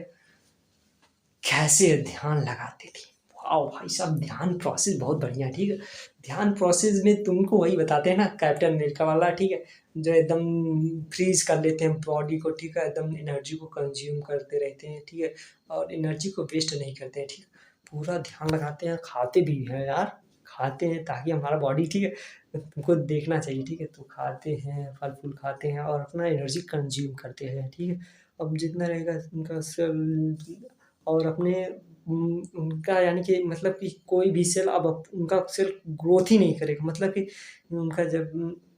कैसे ध्यान लगाते थे। वाओ भाई साहब, ध्यान प्रोसेस बहुत बढ़िया है, ठीक है। ध्यान प्रोसेस में तुमको वही बताते हैं ना कैप्टन अमेरिका वाला, ठीक है, जो एकदम फ्रीज कर लेते हैं बॉडी को, ठीक है, एकदम एनर्जी को कंज्यूम करते रहते हैं, ठीक है, और एनर्जी को वेस्ट नहीं करते हैं, ठीक है। पूरा ध्यान लगाते हैं, खाते भी हैं यार, खाते हैं ताकि हमारा बॉडी, ठीक है, तुमको देखना चाहिए, ठीक है, तो खाते हैं, फल फूल खाते हैं और अपना एनर्जी कंज्यूम करते हैं, ठीक है। अब जितना रहेगा उनका सेल और अपने उनका यानी कि मतलब कि कोई भी सेल अब उनका सेल ग्रोथ ही नहीं करेगा, मतलब कि उनका जब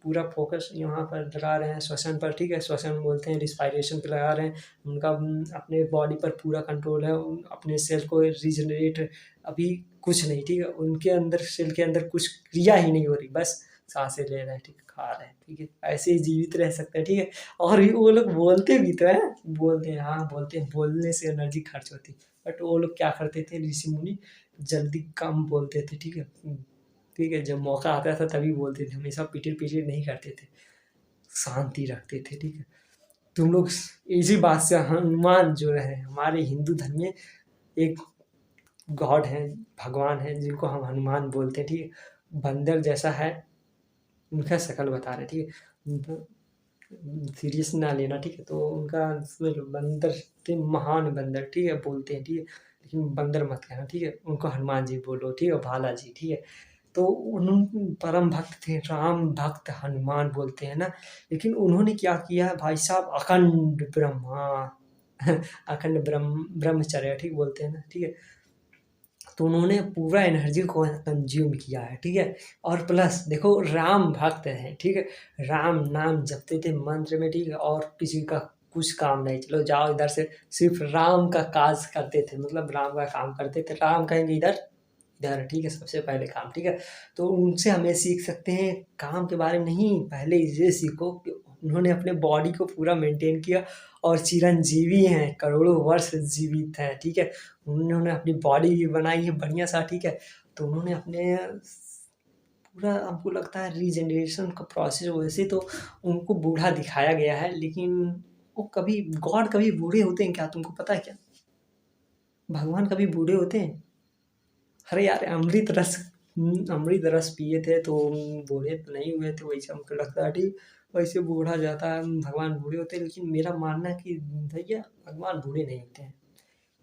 पूरा फोकस यहाँ पर लगा रहे हैं श्वसन पर, ठीक है, श्वसन बोलते हैं, रिस्पायरेशन पे लगा रहे हैं, उनका अपने बॉडी पर पूरा कंट्रोल है, अपने सेल को रीजनरेट अभी कुछ नहीं, ठीक है, उनके अंदर सेल के अंदर कुछ क्रिया ही नहीं हो रही, बस सांसें ले रहे हैं, ठीक है, खा रहे हैं, ठीक है, ऐसे ही जीवित रह सकते हैं, ठीक है। और भी वो लोग बोलते भी तो हैं, बोलते हैं, हाँ बोलते हैं, बोलने से एनर्जी खर्च होती है, बट वो लोग क्या करते थे ऋषि मुनि, जल्दी कम बोलते थे, ठीक है। ठीक है, जब मौका आता था तभी बोलते थे, हमेशा पीटिर-पीटिर नहीं करते थे, शांति रखते थे, ठीक है। तुम लोग इसी बात से हनुमान जो है हमारे हिंदू धर्म में एक गॉड हैं, भगवान हैं जिनको हम हनुमान बोलते हैं, ठीक है। बंदर जैसा है, उनका शक्ल बता रहे, ठीक है। सीरियस ना लेना, ठीक है, तो उनका इसमें बंदर थे, महान बंदर, ठीक है, बोलते हैं, ठीक है, लेकिन बंदर मत कहना, ठीक है, उनको हनुमान जी बोलो, ठीक है, भाला जी, ठीक है। तो उन परम भक्त थे, राम भक्त हनुमान बोलते हैं ना, लेकिन उन्होंने क्या किया भाई साहब, अखंड ब्रह्मा अखंड ब्रह्मचर्य, ठीक बोलते हैं ना, ठीक है। तो उन्होंने पूरा एनर्जी को कंज्यूम किया है, ठीक है। और प्लस देखो राम भक्त हैं, ठीक है, राम नाम जपते थे मंत्र में, ठीक है, और किसी का कुछ काम नहीं, चलो जाओ इधर से, सिर्फ राम का काज करते थे, मतलब राम का काम करते थे, राम कहेंगे इधर इधर, ठीक है, सबसे पहले काम, ठीक है। तो उनसे हमें सीख सकते हैं काम के बारे में नहीं, पहले ये सीखो कि उन्होंने अपने बॉडी को पूरा मेंटेन किया और चिरंजीवी हैं, करोड़ों वर्ष जीवित हैं, ठीक है। उन्होंने अपनी बॉडी भी बनाई है बढ़िया सा, ठीक है। तो उन्होंने अपने पूरा, हमको लगता है रीजनरेशन का प्रोसेस, वैसे तो उनको बूढ़ा दिखाया गया है, लेकिन वो कभी गॉड कभी बूढ़े होते हैं क्या, तुमको पता है क्या? भगवान कभी बूढ़े होते हैं? अरे यार अमृत रस पिए थे तो बूढ़े तो नहीं हुए थे, वैसे हमको लगता है, ठीक, वैसे बूढ़ा जाता है, भगवान बूढ़े होते हैं, लेकिन मेरा मानना है कि भैया भगवान बूढ़े नहीं होते हैं,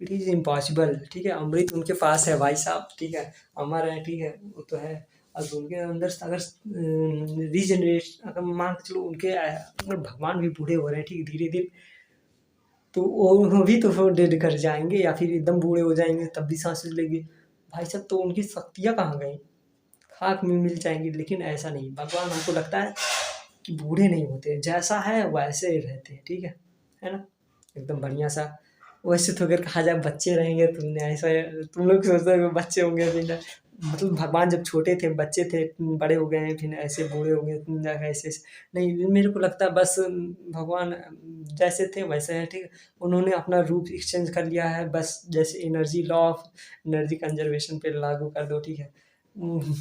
इट इज़ इम्पॉसिबल, ठीक है। अमृत उनके पास है भाई साहब, ठीक है, अमर है, ठीक है, वो तो है। अब उनके अंदर से अगर रीजनरेट अगर मान के चलो, उनके अगर भगवान भी बूढ़े हो रहे हैं, ठीक, धीरे-धीरे, तो वो भी तो फिर डेड कर जाएँगे या फिर एकदम बूढ़े हो जाएँगे तब भी साँसें लेंगे। भाई साहब तो उनकी शक्तियाँ कहाँ गईं? खाक में मिल जाएँगी, लेकिन ऐसा नहीं, भगवान हमको लगता है कि बूढ़े नहीं होते, जैसा है वैसे ही रहते हैं, ठीक है ना? एकदम बढ़िया सा। वैसे तो अगर कहा जाए बच्चे रहेंगे तुमने ऐसा, तुम लोग सोचते हो कि बच्चे होंगे फिर मतलब भगवान जब छोटे थे बच्चे थे, बड़े हो गए हैं फिर ऐसे बूढ़े हो गए, ऐसे ऐसे नहीं, मेरे को लगता है बस भगवान जैसे थे वैसे हैं, ठीक है। उन्होंने अपना रूप एक्सचेंज कर लिया है, बस जैसे energy law of energy conservation पे लागू कर दो, ठीक है। उम,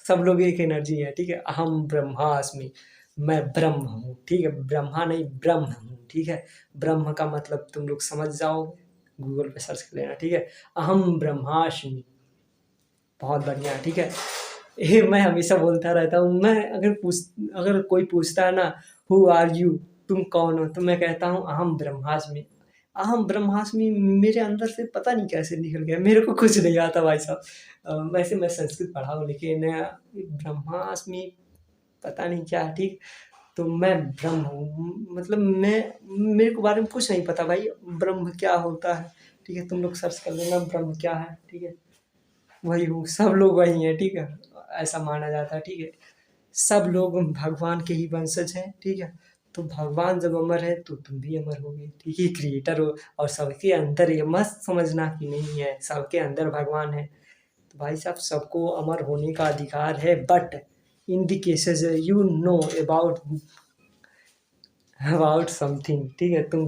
सब लोग एक एनर्जी है, ठीक है। अहम ब्रह्मास्मि, मैं ब्रह्म हूँ, ठीक है। ब्रह्मा नहीं ब्रह्म हूँ, ठीक है। ब्रह्म का मतलब तुम लोग समझ जाओगे, गूगल पे सर्च कर लेना, ठीक है। अहम ब्रह्मास्मि, बहुत बढ़िया, ठीक है। ये मैं हमेशा बोलता रहता हूँ। मैं अगर कोई पूछता है ना, हु आर यू, तुम कौन हो, तो मैं कहता हूँ अहम ब्रह्मास्मि। अहम ब्रह्मास्मि मेरे अंदर से पता नहीं कैसे निकल गया, मेरे को कुछ नहीं आता भाई साहब। वैसे मैं संस्कृत पढ़ा हूँ लेकिन ब्रह्मास्मि पता नहीं क्या है, ठीक। तो मैं ब्रह्म हूँ, मतलब मैं, मेरे को बारे में कुछ नहीं पता भाई, ब्रह्म क्या होता है, ठीक है। तुम लोग सर्च कर लेना ब्रह्म क्या है, ठीक है। वही हूँ, सब लोग वही हैं, ठीक है। ऐसा माना जाता है, ठीक है। सब लोग भगवान के ही वंशज हैं, ठीक है। तो भगवान जब अमर है तो तुम भी अमर होगे, ठीक है। क्रिएटर हो और सबके अंदर, ये मत समझना कि नहीं है, सबके अंदर भगवान है। तो भाई साहब सबको अमर होने का अधिकार है, but in the cases you know about about something, ठीक है। तुम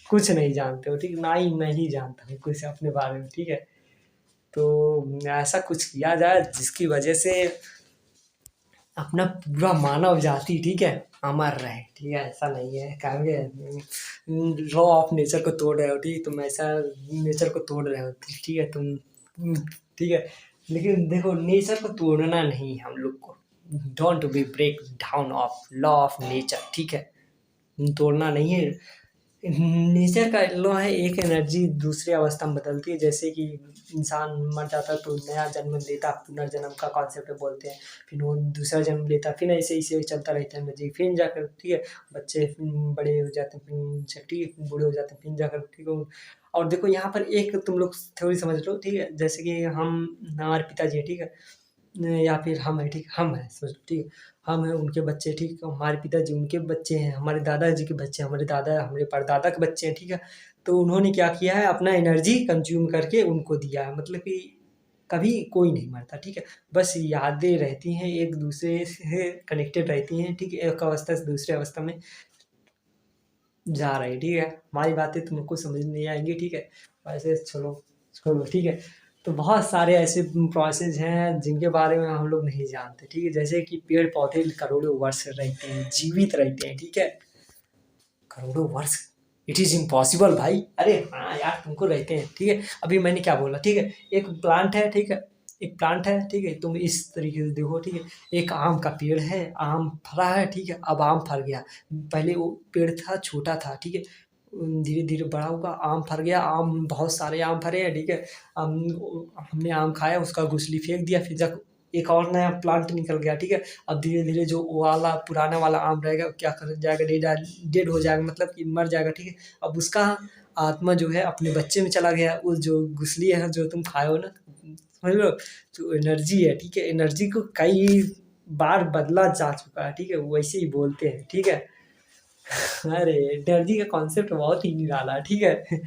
कुछ नहीं जानते हो, ठीक, ना ही मैं ही जानता हूँ कुछ अपने बारे में, ठीक है। तो ऐसा कुछ किया जाए जिसकी वजह से अपना पूरा मानव जाति, ठीक है, अमर रहे, ठीक है। ऐसा नहीं है कहेंगे लॉ ऑफ नेचर को तोड़ रहे हो, ठीक है, तुम ऐसा नेचर को तोड़ रहे हो, ठीक है। ठीक है, लेकिन देखो नेचर को तोड़ना नहीं हम लोग को, don't be break down of law of nature, ठीक है। तोड़ना नहीं है। नेचर का लॉ है, एक एनर्जी दूसरी अवस्था में बदलती है, जैसे कि इंसान मर जाता है तो नया जन्म लेता, पुनर्जन्म का कॉन्सेप्ट बोलते हैं। फिर वो दूसरा जन्म लेता, फिर ऐसे ऐसे चलता रहता है एनर्जी, फिर जाकर, ठीक है, बच्चे बड़े हो जाते हैं, फिर ठीक है, बूढ़े हो जाते हैं, फिर जाकर, ठीक है। और देखो यहाँ पर एक तुम लोग थ्योरी समझ लो, ठीक है, जैसे कि हम, हमारे पिताजी है, ठीक है, या फिर हम हैं, ठीक, हम हैं समझ लो, ठीक है। हम हैं उनके बच्चे, ठीक, हमारे पिताजी उनके बच्चे हैं, हमारे दादाजी के बच्चे, हमारे दादा हमारे परदादा के बच्चे हैं, ठीक है। तो उन्होंने क्या किया है, अपना एनर्जी कंज्यूम करके उनको दिया है, मतलब कि कभी कोई नहीं मरता, ठीक है। बस यादें रहती हैं, एक दूसरे से कनेक्टेड रहती हैं, ठीक है, एक अवस्था से दूसरी अवस्था में जा रहे हैं, ठीक है। हमारी बातें तुमको समझ नहीं आएंगी, ठीक है। वैसे छोड़ो, छोड़ो, ठीक है। तो बहुत सारे ऐसे प्रोसेस हैं जिनके बारे में हम लोग नहीं जानते, ठीक है। जैसे कि पेड़ पौधे करोड़ों वर्ष रहते हैं, जीवित रहते हैं, ठीक है। करोड़ों वर्ष, इट इज इम्पॉसिबल भाई, अरे हाँ यार तुमको रहते हैं, ठीक है। अभी मैंने क्या बोला, ठीक है। एक प्लांट है, ठीक है, एक प्लांट है, ठीक है, तुम इस तरीके से देखो, ठीक है। एक आम का पेड़ है, आम फरा है, ठीक है, अब आम फर गया। पहले वो पेड़ था, छोटा था, ठीक है, धीरे धीरे बड़ा होगा, आम फर गया, आम बहुत सारे आम फरे हैं, ठीक है। हम हमने आम खाया, उसका गुठली फेंक दिया, फिर जब एक और नया प्लांट निकल गया, ठीक है। अब धीरे धीरे जो वो वाला पुराना वाला आम रहेगा क्या कर जाएगा, डेड हो जाएगा, मतलब कि मर जाएगा, ठीक है। अब उसका आत्मा जो है अपने बच्चे में चला गया, वो जो गुठली है जो तुम खाए हो ना, समझ लो, जो एनर्जी है, ठीक है, एनर्जी को कई बार बदला जा चुका है, ठीक है, वैसे ही बोलते हैं, ठीक है। अरे एनर्जी का कॉन्सेप्ट बहुत ही निराला है, ठीक है।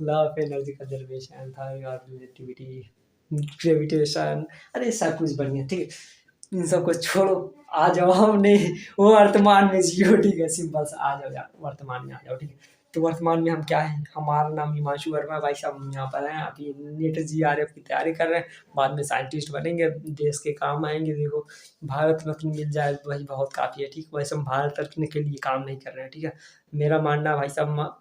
लॉ ऑफ एनर्जी कंजर्वेशन था, और रिलेटिविटी, ग्रेविटेशन, अरे सब कुछ बढ़िया, ठीक है। इन सबको छोड़ो, आ जाओ हमने वो वर्तमान में जियो, ठीक है, सिंपल सा आ जाओ यार, वर्तमान में आ जाओ, ठीक है। तो वर्तमान में हम क्या है, हमारा नाम हिमांशु वर्मा है भाई साहब, हम यहाँ पर हैं, अभी नीट जीआरएफ की तैयारी कर रहे हैं, बाद में साइंटिस्ट बनेंगे, देश के काम आएंगे, देखो भारत रत्न मिल जाए तो वही बहुत काफ़ी है, ठीक। वैसे हम भारत रत्न के लिए काम नहीं कर रहे हैं, ठीक है। मेरा मानना भाई साहब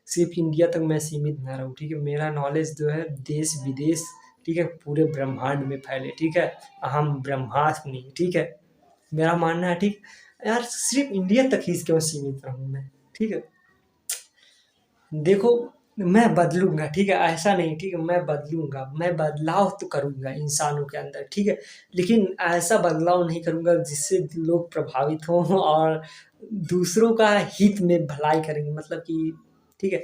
सिर्फ इंडिया तक मैं सीमित ना रहूँ, ठीक है। मेरा नॉलेज जो है देश विदेश, ठीक है, पूरे ब्रह्मांड में फैले, ठीक है। अहम ब्रह्मास्मि, ठीक है, मेरा मानना है, ठीक। यार सिर्फ इंडिया तक ही क्यों सीमित रहूँ मैं, ठीक है। देखो मैं बदलूंगा, ठीक है, ऐसा नहीं, ठीक है, मैं बदलूंगा, मैं बदलाव तो करूंगा इंसानों के अंदर, ठीक है। लेकिन ऐसा बदलाव नहीं करूंगा जिससे लोग प्रभावित हों और दूसरों का हित में भलाई करेंगे, मतलब कि, ठीक है,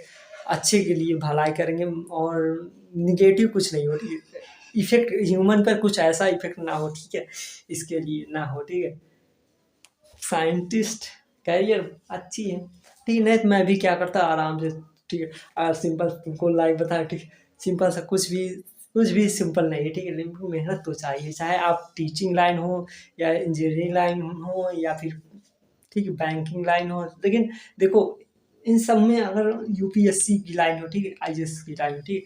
अच्छे के लिए भलाई करेंगे, और निगेटिव कुछ नहीं हो, ठीक है। इफेक्ट ह्यूमन पर कुछ ऐसा इफेक्ट ना हो, ठीक है, इसके लिए ना हो, ठीक है। साइंटिस्ट कैरियर अच्छी है, ठीक, नहीं तो मैं भी क्या करता आराम से ठीक है। और सिंपल तुमको लाइव बताया, ठीक है, सिंपल सा कुछ भी सिंपल नहीं है, ठीक है, लेकिन मेहनत तो चाहिए, चाहे आप टीचिंग लाइन हो या इंजीनियरिंग लाइन हो या फिर, ठीक है, बैंकिंग लाइन हो, लेकिन देखो इन सब में अगर यूपीएससी की लाइन हो, ठीक है, आईएएस की लाइन हो, ठीक है,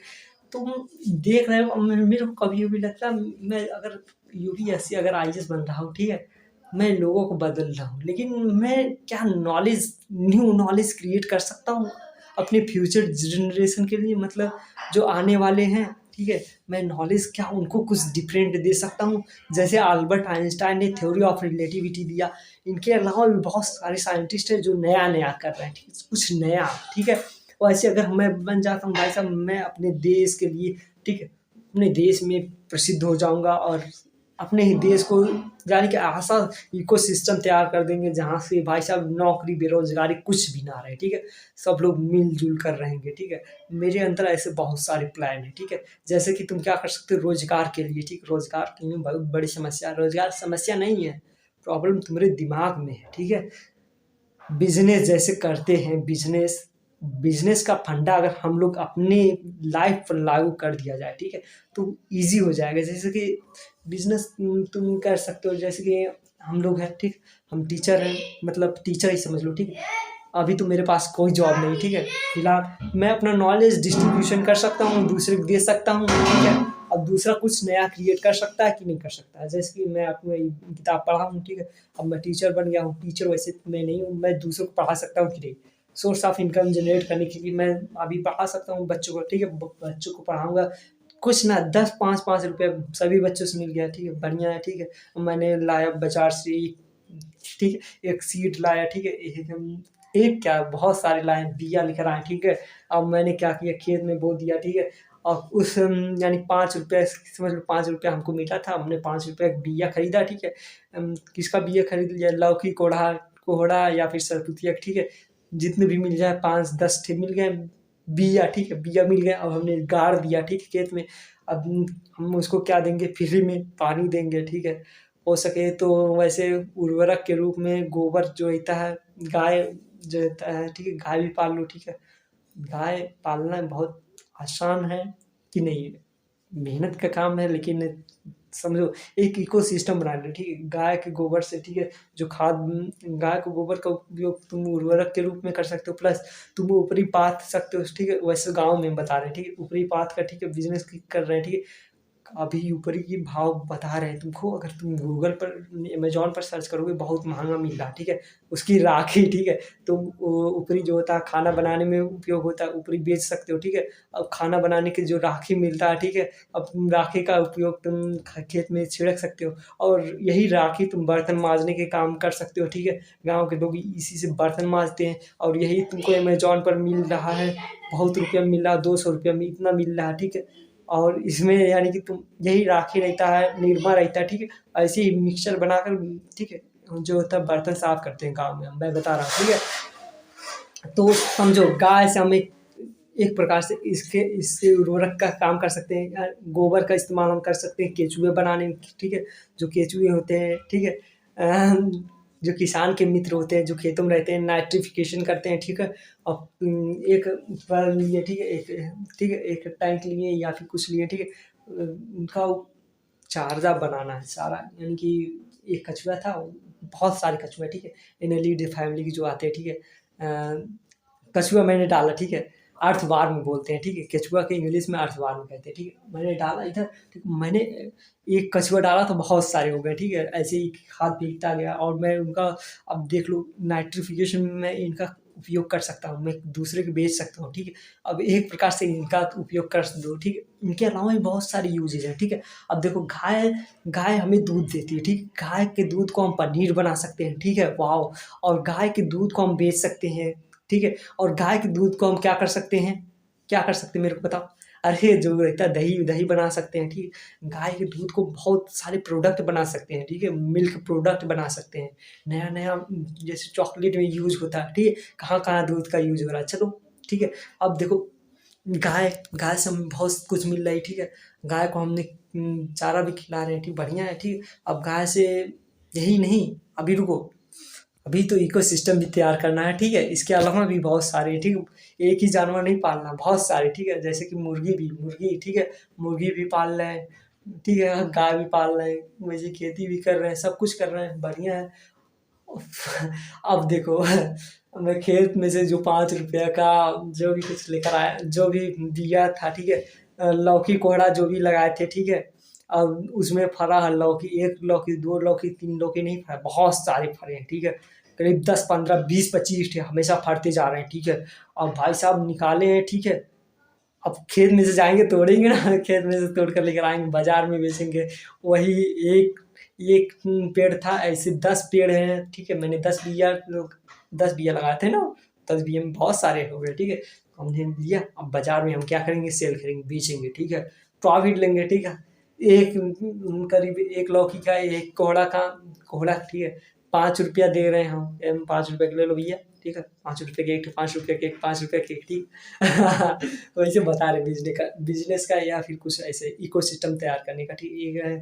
तुम देख रहे हो, मेरे को कभी कभी लगता है मैं अगर यूपीएससी अगर आईएएस बन रहा हूँ, ठीक है, मैं लोगों को बदल रहा हूँ, लेकिन मैं क्या नॉलेज, न्यू नॉलेज क्रिएट कर सकता हूँ अपने फ्यूचर जनरेशन के लिए, मतलब जो आने वाले हैं, ठीक है, मैं नॉलेज क्या उनको कुछ डिफरेंट दे सकता हूँ। जैसे अल्बर्ट आइंस्टाइन ने थ्योरी ऑफ रिलेटिविटी दिया, इनके अलावा भी बहुत सारे साइंटिस्ट हैं जो नया नया कर रहे हैं, ठीक है, कुछ नया, ठीक है। वैसे अगर मैं बन जाता हूँ भाई साहब, मैं अपने देश के लिए, ठीक है, अपने देश में प्रसिद्ध हो जाऊंगा और अपने ही देश को यानी कि ऐसा इकोसिस्टम तैयार कर देंगे जहाँ से भाई साहब नौकरी बेरोजगारी कुछ भी ना रहे, ठीक है, सब लोग मिलजुल कर रहेंगे, ठीक है। मेरे अंदर ऐसे बहुत सारे प्लान है, ठीक है। जैसे कि तुम क्या कर सकते हो रोजगार के लिए, ठीक, रोजगार की बहुत बड़ी समस्या, रोजगार समस्या नहीं है, प्रॉब्लम तुम्हारे दिमाग में है, ठीक है। बिजनेस जैसे करते हैं, बिजनेस बिजनेस का फंडा अगर हम लोग अपने लाइफ पर लागू कर दिया जाए, ठीक है, तो इजी हो जाएगा। जैसे कि बिजनेस तुम कर सकते हो, जैसे कि हम लोग हैं, ठीक, हम टीचर हैं, मतलब टीचर ही समझ लो, ठीक है। अभी तो मेरे पास कोई जॉब नहीं, ठीक है, फिलहाल मैं अपना नॉलेज डिस्ट्रीब्यूशन कर सकता हूँ, दूसरे को दे सकता हूँ, ठीक है। अब दूसरा कुछ नया क्रिएट कर सकता है कि नहीं कर सकता है, जैसे कि मैं अपनी किताब पढ़ा हूँ, ठीक है, अब मैं टीचर बन गया हूँ, टीचर वैसे तो मैं नहीं हूँ, मैं दूसरों को पढ़ा सकता हूँ कि नहीं, सोर्स ऑफ इनकम जनरेट करने के लिए मैं अभी पढ़ा सकता हूँ बच्चों को, ठीक है, बच्चों को पढ़ाऊंगा, कुछ ना 10 5 5 रुपये सभी बच्चों से मिल गया, ठीक है, बढ़िया है, ठीक है। मैंने लाया बाजार से, ठीक है, एक सीड लाया, ठीक है, एक क्या बहुत सारे लाए, बिया लेकर आए, ठीक है। अब मैंने क्या किया, खेत में बो दिया, ठीक है। और उस यानी 5 रुपये समझ लो, 5 रुपया हमको मिला था, हमने 5 रुपये का बिया खरीदा, ठीक है। किसका बिया खरीद लिया, लौकी कोढ़ा कोहड़ा या फिर सरपुतिया, ठीक है, जितने भी मिल जाए 5 10 ठे मिल गए बिया, ठीक है, बिया मिल गया, अब हमने गाड़ दिया, ठीक है, खेत में। अब हम उसको क्या देंगे, फ्री में पानी देंगे, ठीक है। हो सके तो वैसे उर्वरक के रूप में गोबर जो होता है, गाय जो होता है, ठीक है, गाय भी पाल लो, ठीक है। गाय पालना बहुत आसान है कि नहीं, मेहनत का काम है, लेकिन समझो एक इकोसिस्टम बना लो, ठीक है, गाय के गोबर से, ठीक है, जो खाद, गाय के गोबर का उपयोग तुम उर्वरक के रूप में कर सकते हो, प्लस तुम ऊपरी पाथ सकते हो, ठीक है, वैसे गाँव में बता रहे हैं, ठीक है, ऊपरी पाथ का, ठीक है, बिजनेस कर रहे हैं, ठीक है। अभी ऊपरी की भाव बता रहे हैं तुमको, अगर तुम गूगल पर अमेज़न पर सर्च करोगे बहुत महँगा मिल रहा है, ठीक है। उसकी राखी, ठीक है, तुम वो ऊपरी जो होता है खाना बनाने में उपयोग होता है, ऊपरी बेच सकते हो, ठीक है। अब खाना बनाने के जो राखी मिलता है, ठीक है, अब तुम राखी का उपयोग तुम खेत में छिड़क सकते हो, और यही राखी तुम बर्तन माँजने के काम कर सकते हो, ठीक है। गाँव के लोग इसी से बर्तन माँजते हैं, और यही तुमको अमेज़न पर मिल रहा है, बहुत रुपया मिल रहा है, 200 रुपया में इतना मिल रहा है, ठीक है। और इसमें यानी कि तुम यही राखी रहता है, निरमा रहता है, ठीक है, ऐसे ही मिक्सचर बनाकर, ठीक है, जो होता है बर्तन साफ करते हैं गाँव में, मैं बता रहा हूँ, ठीक है। तो समझो गाय से हम एक प्रकार से इससे उर्वरक का काम कर सकते हैं, गोबर का इस्तेमाल हम कर सकते हैं केचुए बनाने में, ठीक है, जो केचुए होते हैं, ठीक है, जो किसान के मित्र होते हैं, जो खेतों में रहते हैं, नाइट्रिफिकेशन करते हैं, ठीक है। और एक पर लिए, ठीक है, ठीक है, एक टैंक लिए या फिर कुछ लिए, ठीक है, उनका चार्जा बनाना है सारा, यानी कि एक कछुआ था, बहुत सारे कछुए, ठीक है, एनेलिड फैमिली की जो आते हैं, ठीक है। कछुआ मैंने डाला, ठीक है, अर्थवर्म बोलते हैं, ठीक है, केचुआ के इंग्लिश में अर्थवर्म कहते हैं, ठीक है, मैंने डाला इधर, ठीक, मैंने एक कछुआ डाला तो बहुत सारे हो गए, ठीक है, ऐसे ही खाद फेंकता गया, और मैं उनका, अब देख लो नाइट्रिफिकेशन में मैं इनका उपयोग कर सकता हूँ, मैं दूसरे को बेच सकता हूँ, ठीक है। अब एक प्रकार से इनका उपयोग कर दो, ठीक है, इनके अलावा भी बहुत सारी यूजेज हैं, ठीक है। अब देखो गाय गाय हमें दूध देती है, ठीक, गाय के दूध को हम पनीर बना सकते हैं, ठीक है, वाओ। और गाय के दूध को हम बेच सकते हैं, ठीक है, और गाय के दूध को हम क्या कर सकते हैं, क्या कर सकते हैं मेरे को बताओ? अरे जो रहता है दही दही बना सकते हैं, ठीक है। गाय के दूध को बहुत सारे प्रोडक्ट बना सकते हैं, ठीक है, मिल्क प्रोडक्ट बना सकते हैं, नया-नया, जैसे चॉकलेट में यूज़ होता है, ठीक है, कहाँ-कहाँ दूध का यूज़ हो रहा है, चलो, ठीक है। अब देखो गाय गाय से हमें बहुत कुछ मिल रहा है, ठीक है, गाय को हमने चारा भी खिला रहे हैं, ठीक, बढ़िया है, ठीक। अब गाय से यही नहीं, अभी रुको, अभी तो इकोसिस्टम भी तैयार करना है, ठीक है। इसके अलावा भी बहुत सारे, ठीक है, एक ही जानवर नहीं पालना, बहुत सारे, ठीक है। जैसे कि मुर्गी, ठीक है, मुर्गी भी पाल रहे हैं, ठीक है, गाय भी पाल रहे हैं, वैसे खेती भी कर रहे हैं, सब कुछ कर रहे हैं, बढ़िया है। अब देखो मैं खेत में से जो 5 रुपया का जो भी कुछ लेकर आया, जो भी दिया था, ठीक है, लौकी कोहड़ा जो भी लगाए थे, ठीक है, अब उसमें फरा है लौकी, 1 लौकी, 2 लौकी, 3 लौकी नहीं फरा, बहुत सारे फरे हैं, ठीक है। करीब 10, 15, 20, 25 थे, हमेशा फरते जा रहे हैं, ठीक है। अब भाई साहब निकाले हैं, ठीक है। अब खेत में से जाएंगे तोड़ेंगे ना, खेत में से तोड़ कर लेकर आएंगे, बाजार में बेचेंगे। वही एक एक पेड़ था, ऐसे 10 पेड़ हैं, ठीक है। मैंने 10 बिया लगाए थे ना, 10 बिया में बहुत सारे हो गए, ठीक है। हमने लिया, अब बाजार में हम क्या करेंगे, सेल करेंगे, बेचेंगे, ठीक है, प्रॉफिट लेंगे, ठीक है। एक करीब 1 लौकी का, एक कोहड़ा, ठीक है, 5 रुपया दे रहे हैं हम, 5 रुपये का ले लो भैया, ठीक है, 5 रुपये के एक, 5 रुपये के एक, 5 रुपये के एक, ठीक। वैसे बता रहे बिजनेस का या फिर कुछ ऐसे इकोसिस्टम तैयार करने का, ठीक है,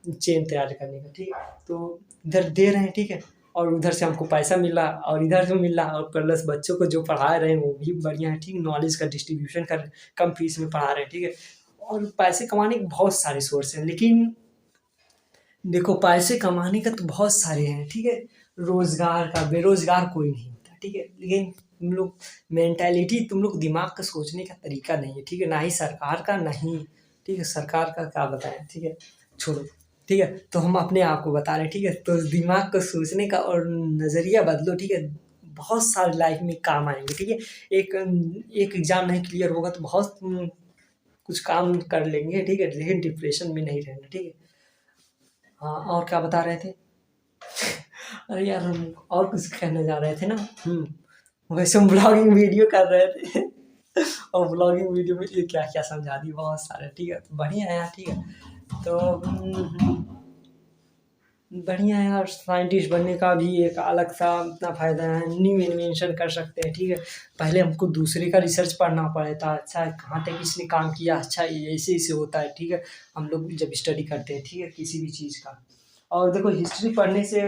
चेन तैयार करने का, ठीक है। तो इधर दे रहे हैं, ठीक है, और उधर से हमको पैसा मिल रहा और इधर से मिल रहा, और प्लस बच्चों को जो पढ़ा रहे हैं वो भी बढ़िया है, ठीक, नॉलेज का डिस्ट्रीब्यूशन कर, कम फीस में पढ़ा रहे हैं, ठीक है। और पैसे कमाने के बहुत सारे सोर्स हैं, लेकिन देखो पैसे कमाने का तो बहुत सारे हैं, ठीक है। रोजगार का, बेरोजगार कोई नहीं होता, ठीक है, लेकिन तुम लोग मेंटालिटी, तुम लोग दिमाग का सोचने का तरीका नहीं है, ठीक है, ना ही सरकार का, नहीं, ठीक है, सरकार का क्या बताएं, ठीक है, छोड़ो, ठीक है। तो हम अपने आप को बता रहे हैं, ठीक है, तो दिमाग को सोचने का और नज़रिया बदलो, ठीक है, बहुत सारे लाइफ में काम आएंगे, ठीक है। एक एक एग्जाम नहीं क्लियर होगा तो बहुत कुछ काम कर लेंगे, ठीक है, लेकिन डिप्रेशन में नहीं रहना, ठीक है। हाँ, और क्या बता रहे थे? अरे यार, हम और कुछ कहने जा रहे थे ना। वैसे हम ब्लॉगिंग वीडियो कर रहे थे। और ब्लॉगिंग वीडियो में ये क्या क्या समझा दी, बहुत सारे, ठीक है, तो बढ़िया है यार, ठीक है। तो बढ़िया है यार, साइंटिस्ट बनने का भी एक अलग सा अपना फ़ायदा है, न्यू इन्वेंशन कर सकते हैं, ठीक है। पहले हमको दूसरे का रिसर्च पढ़ना पड़ता है, अच्छा कहाँ तक इसने काम किया, अच्छा ये ऐसे-ऐसे होता है, ठीक है। हम लोग जब स्टडी करते हैं, ठीक है, किसी भी चीज़ का। और देखो हिस्ट्री पढ़ने से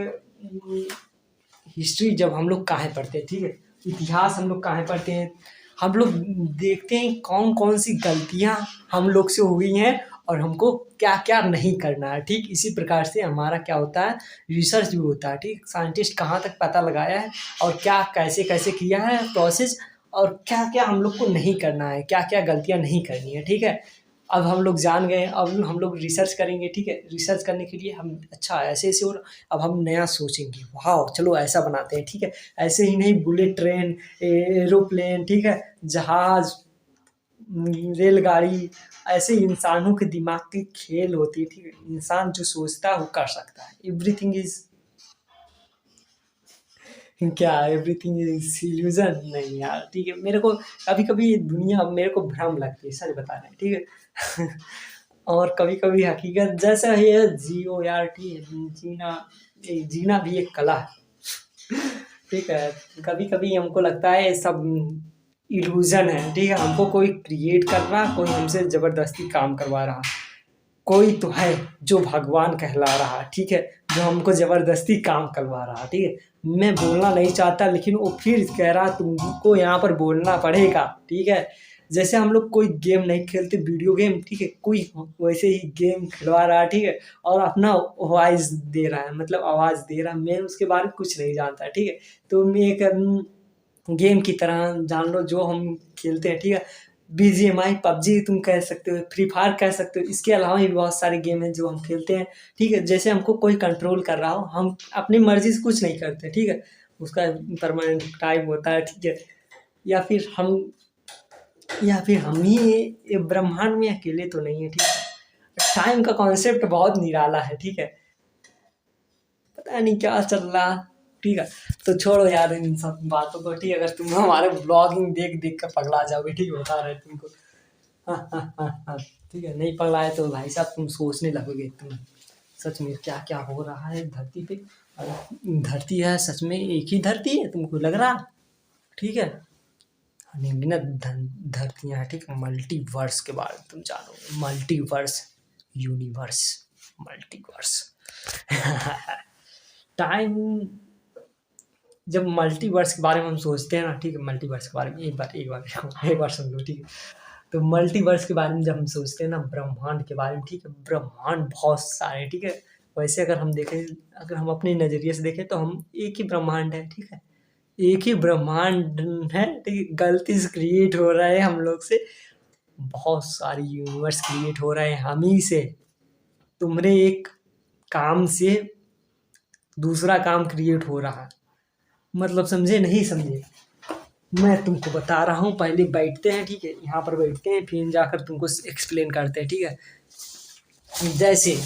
हिस्ट्री जब हम लोग काहे पढ़ते हैं, ठीक है, इतिहास हम लोग काहे पढ़ते हैं, हम लोग देखते हैं कौन कौन सी गलतियाँ हम लोग से हुई हैं और हमको क्या क्या नहीं करना है, ठीक। इसी प्रकार से हमारा क्या होता है, रिसर्च भी होता है, ठीक, साइंटिस्ट कहाँ तक पता लगाया है और क्या कैसे कैसे किया है प्रोसेस, और क्या क्या हम लोग को नहीं करना है, क्या क्या गलतियाँ नहीं करनी है, ठीक है। अब हम लोग जान गए, अब हम लोग रिसर्च करेंगे, ठीक है, रिसर्च करने के लिए हम अच्छा ऐसे ऐसे हो रहा, अब हम नया सोचेंगे, वाह चलो ऐसा बनाते हैं, ठीक है। ऐसे ही नहीं, बुलेट ट्रेन, एरोप्लेन, ठीक है, जहाज, रेलगाड़ी, ऐसे इंसानों के दिमाग की खेल होती है, ठीक है। इंसान जो सोचता है वो कर सकता है, एवरीथिंग इज क्या, एवरीथिंग इज इल्यूजन, नहीं यार, ठीक है। मेरे को कभी कभी दुनिया मेरे को भ्रम लगती है, सच बता रहे हैं, ठीक है। और कभी कभी हकीकत जैसा है, जियो यार, ठीक है, जीना भी एक कला है, ठीक है। कभी कभी हमको लगता है ये सब इल्यूजन है, ठीक है, हमको कोई क्रिएट कर रहा, कोई हमसे जबरदस्ती काम करवा रहा, कोई तो है जो भगवान कहला रहा, ठीक है, जो हमको ज़बरदस्ती काम करवा रहा, ठीक है। मैं बोलना नहीं चाहता, लेकिन वो फिर कह रहा तुमको यहाँ पर बोलना पड़ेगा, ठीक है। जैसे हम लोग कोई गेम नहीं खेलते, वीडियो गेम, ठीक है, कोई वैसे ही गेम खिलवा रहा है, ठीक है, और अपना वॉइस दे रहा है, मतलब आवाज़ दे रहा है, मैं उसके बारे में कुछ नहीं जानता, ठीक है। तो मैं एक गेम की तरह जान लो जो हम खेलते हैं, ठीक है। बीजीएमआई, पबजी तुम कह सकते हो, फ्री फायर कह सकते हो, इसके अलावा भी बहुत सारे गेम हैं जो हम खेलते हैं, ठीक है। जैसे हमको कोई कंट्रोल कर रहा हो, हम अपनी मर्जी से कुछ नहीं करते, ठीक है, उसका परमानेंट टाइम होता है, ठीक है। या फिर हम या फिर हम ही ये ब्रह्मांड में अकेले तो नहीं है, ठीक है। टाइम का कॉन्सेप्ट बहुत निराला है, ठीक है, पता नहीं क्या चल रहा, ठीक है। तो छोड़ो यार इन सब बातों को, ठीक है, अगर तुम हमारे ब्लॉगिंग देख देख कर पगला जाओगे, ठीक है, बता रहे तुमको। हाँ हाँ हाँ हाँ, ठीक है, नहीं पगलाए तो भाई साहब तुम सोचने लगोगे, तुम सच में क्या क्या हो रहा है धरती पे। और धरती है सच में एक ही धरती है, तुमको लग रहा, ठीक है, अनगिनत धरतियाँ हैं, ठीक है। मल्टीवर्स के बारे में तुम जानो, मल्टीवर्स, यूनिवर्स, मल्टीवर्स। टाइम जब मल्टीवर्स के बारे में हम सोचते हैं ना, ठीक है, मल्टीवर्स के बारे में एक बार सुन लो, ठीक है। तो मल्टीवर्स के बारे में जब हम सोचते हैं ना, ब्रह्मांड के बारे में, ठीक है, ब्रह्मांड बहुत सारे हैं, ठीक है। वैसे अगर हम अपने नज़रिए से देखें तो हम एक ही ब्रह्मांड है, ठीक है। एक ही ब्रह्मांड है, ठीक है, गलती से क्रिएट हो रहा है हम लोग से। बहुत सारे यूनिवर्स क्रिएट हो रहे हैं हम ही से। तुम्हारे एक काम से दूसरा काम क्रिएट हो रहा है, मतलब समझे नहीं समझे? मैं तुमको बता रहा हूँ, पहले बैठते हैं, ठीक है, यहाँ पर बैठते हैं, फिर जाकर तुमको एक्सप्लेन करते हैं, ठीक है। जैसे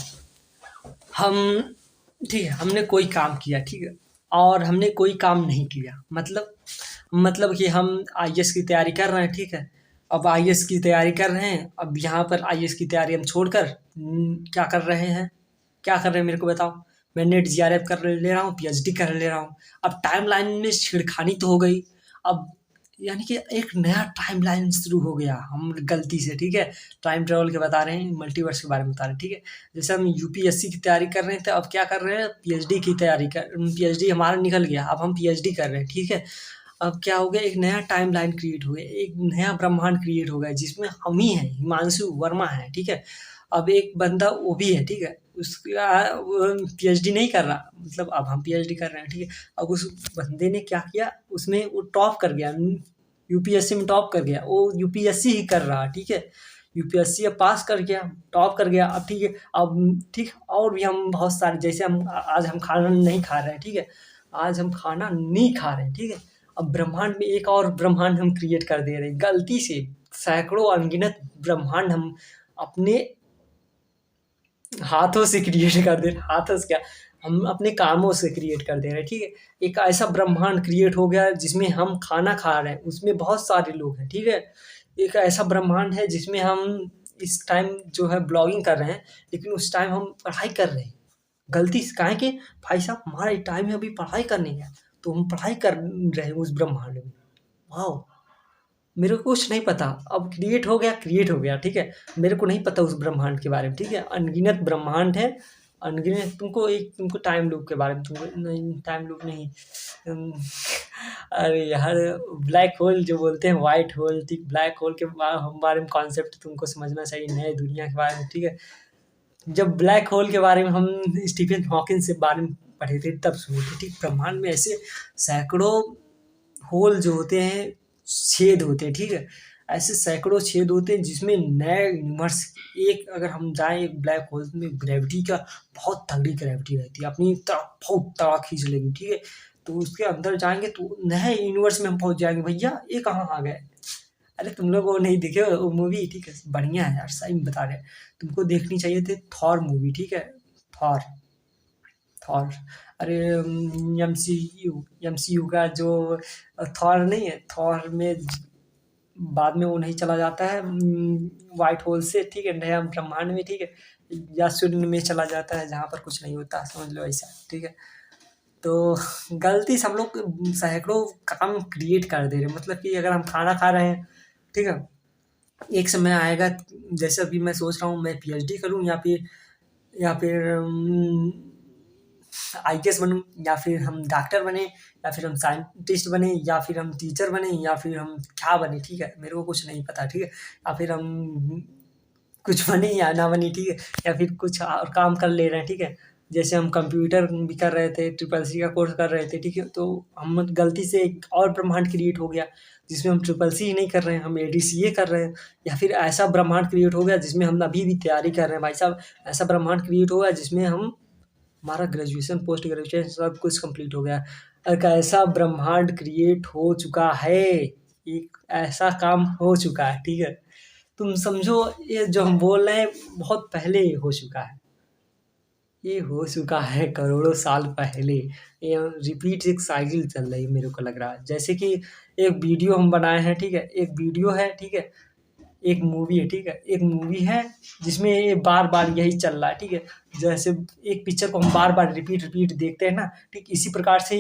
हम, ठीक है, हमने कोई काम किया, ठीक है, और हमने कोई काम नहीं किया, मतलब कि हम आईएएस की तैयारी कर रहे हैं, ठीक है। अब आईएएस की तैयारी कर रहे हैं, अब यहाँ पर आईएएस की तैयारी हम छोड़कर क्या कर रहे हैं? क्या कर रहे हैं मेरे को बताओ? मैं नेट जीआरएफ कर ले रहा हूँ, पीएचडी कर ले रहा हूँ। अब टाइमलाइन में छेड़खानी तो हो गई। अब यानी कि एक नया टाइमलाइन शुरू हो गया हम गलती से, ठीक है। टाइम ट्रेवल के बता रहे हैं, मल्टीवर्स के बारे में बता रहे हैं, ठीक है। जैसे हम यूपीएससी की तैयारी कर रहे थे, अब क्या कर रहे हैं? पीएचडी हमारा निकल गया, अब हम पीएचडी कर रहे हैं, ठीक है। अब क्या हो गया? एक नया टाइमलाइन क्रिएट हो गया, एक नया ब्रह्मांड क्रिएट हो गया, जिसमें हम ही हैं, हिमांशु वर्मा है, ठीक है। अब एक बंदा वो भी है, ठीक है, उसका पीएचडी नहीं कर रहा, मतलब अब हम पीएचडी कर रहे हैं, ठीक है। अब उस बंदे ने क्या किया, उसमें वो टॉप कर गया, यूपीएससी में टॉप कर गया, वो यूपीएससी ही कर रहा, ठीक है। यूपीएससी अब पास कर गया, टॉप कर गया, अब ठीक है। अब ठीक, और भी हम बहुत सारे, जैसे हम आज हम खाना नहीं खा रहे हैं, ठीक है, आज हम खाना नहीं खा रहे हैं, ठीक है। अब ब्रह्मांड में एक और ब्रह्मांड हम क्रिएट कर दे रहे हैं गलती से। सैकड़ों अनगिनत ब्रह्मांड हम अपने हाथों से क्रिएट कर दे रहे, हाथों से क्या, हम अपने कामों से क्रिएट कर दे रहे हैं, ठीक है। एक ऐसा ब्रह्मांड क्रिएट हो गया जिसमें हम खाना खा रहे हैं, उसमें बहुत सारे लोग हैं, ठीक है। एक ऐसा ब्रह्मांड है जिसमें हम इस टाइम जो है ब्लॉगिंग कर रहे हैं, लेकिन उस टाइम हम पढ़ाई कर रहे हैं गलती से। काहे कि भाई साहब हमारा टाइम है अभी पढ़ाई करने का, तो हम पढ़ाई कर रहे हैं उस ब्रह्मांड में। वाओ! मेरे को कुछ नहीं पता, अब क्रिएट हो गया, ठीक है। मेरे को नहीं पता उस ब्रह्मांड के बारे में, ठीक है। अनगिनत ब्रह्मांड है, अनगिनत। तुमको टाइम लूप के बारे में, तुमको नहीं, टाइम लूप नहीं, अरे यार, ब्लैक होल जो बोलते हैं, व्हाइट होल, ठीक, ब्लैक होल के बारे में कॉन्सेप्ट तुमको समझना चाहिए, नए दुनिया के बारे में, ठीक है। जब ब्लैक होल के बारे में हम स्टीफन हॉकिंग से बारे में पढ़े थे तब सुने थे, ठीक। ब्रह्मांड में ऐसे सैकड़ों होल जो होते हैं, छेद होते हैं, ठीक है। ऐसे सैकड़ों छेद होते हैं जिसमें नए यूनिवर्स, एक अगर हम जाएँ एक ब्लैक होल में, ग्रेविटी का बहुत तगड़ी ग्रेविटी रहती है, अपनी तरफ बहुत तगड़ा खींच लेगी, ठीक है। तो उसके अंदर जाएँगे तो नए यूनिवर्स में हम पहुँच जाएँगे। भैया ये कहाँ आ गए? अरे तुम लोग वो नहीं देखे वो मूवी, ठीक है, बढ़िया है यार, सही में बता रहे हैं। तुमको देखनी चाहिए थी थॉर मूवी, ठीक है, थॉर। थॉर, अरे एमसीयू का जो थॉर नहीं है, थॉर में बाद में वो नहीं चला जाता है व्हाइट होल से, ठीक है, नया ब्रह्मांड में, ठीक है, या शून्य में चला जाता है जहाँ पर कुछ नहीं होता, समझ लो ऐसा, ठीक है। तो गलती से हम लोग सैकड़ों काम क्रिएट कर दे रहे हैं, मतलब कि अगर हम खाना खा रहे हैं, ठीक है, एक समय आएगा, जैसे अभी मैं सोच रहा हूँ मैं पीएचडी करूँ, या फिर आईएएस बनूँ, या फिर हम डॉक्टर बने, या फिर हम साइंटिस्ट बने, या फिर हम टीचर बने, या फिर हम क्या बने, ठीक है, मेरे को कुछ नहीं पता, ठीक है। या फिर हम कुछ बने या ना बने, ठीक है, या फिर कुछ और काम कर ले रहे हैं, ठीक है। जैसे हम कंप्यूटर भी कर रहे थे, ट्रिपल सी का कोर्स कर रहे थे, ठीक है, तो हम गलती से एक और ब्रह्मांड क्रिएट हो गया जिसमें हम ट्रिपल सी ही नहीं कर रहे हैं, हम एडीसीए कर रहे हैं। या फिर ऐसा ब्रह्मांड क्रिएट हो गया जिसमें हम अभी भी तैयारी कर रहे हैं भाई साहब। ऐसा ब्रह्मांड क्रिएट हो गया जिसमें हमारा ग्रेजुएशन, पोस्ट ग्रेजुएशन सब कुछ कंप्लीट हो गया। एक ऐसा ब्रह्मांड क्रिएट हो चुका है, एक ऐसा काम हो चुका है, ठीक है। तुम समझो ये जो हम बोल रहे हैं बहुत पहले हो चुका है, ये हो चुका है करोड़ों साल पहले। ये रिपीट एक साइकिल चल रही है, मेरे को लग रहा है जैसे कि एक वीडियो हम बनाए हैं, ठीक है, एक वीडियो है, ठीक है, एक मूवी है, ठीक है, एक मूवी है जिसमें ये बार बार यही चल रहा है, ठीक है। जैसे एक पिक्चर को हम बार बार रिपीट रिपीट देखते हैं ना, ठीक, इसी प्रकार से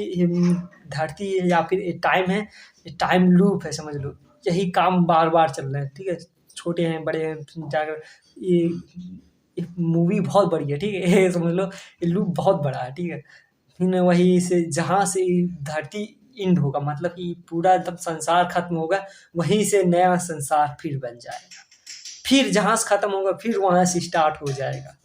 धरती है या फिर टाइम है, ये टाइम लूप है, समझ लो। यही काम बार बार चल रहा है, ठीक है। छोटे हैं बड़े हैं जाकर, ये मूवी बहुत बड़ी है, ठीक है, ये समझ लो, ये लूप बहुत बड़ा है, ठीक है। फिर वही से जहाँ से धरती एंड होगा, मतलब कि पूरा एकदम संसार खत्म होगा, वहीं से नया संसार फिर बन जाएगा। फिर जहाँ से खत्म होगा फिर वहाँ से स्टार्ट हो जाएगा।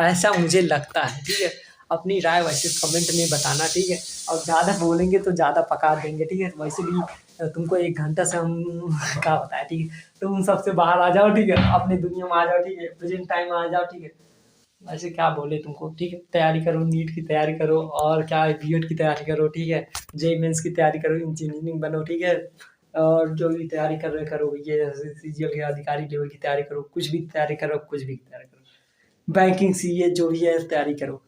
ऐसा मुझे लगता है, ठीक है? अपनी राय वैसे कमेंट में बताना, ठीक है? और ज़्यादा बोलेंगे तो ज़्यादा पका देंगे, ठीक है? वैसे भी तुमको 1 घंटा से हम क्या बताएँ, ठीक है? तुम सबसे बाहर आ जाओ, ठीक है? अपनी दुनिया में आ जाओ, ठीक है? प्रेज़ेंट टाइम में आ जाओ, ठीक है? वैसे क्या बोले तुमको, ठीक है? तैयारी करो, नीट की तैयारी करो और क्या है बीएड की तैयारी करो, ठीक है? जेईई मेंस की तैयारी करो, इंजीनियरिंग बनो, ठीक है? और जो भी तैयारी कर रहे करो, ये सीजीएल के अधिकारी लेवल की तैयारी करो, कुछ भी तैयारी करो, कुछ भी तैयारी करो। बैंकिंग सीए जो भी है तैयारी करो।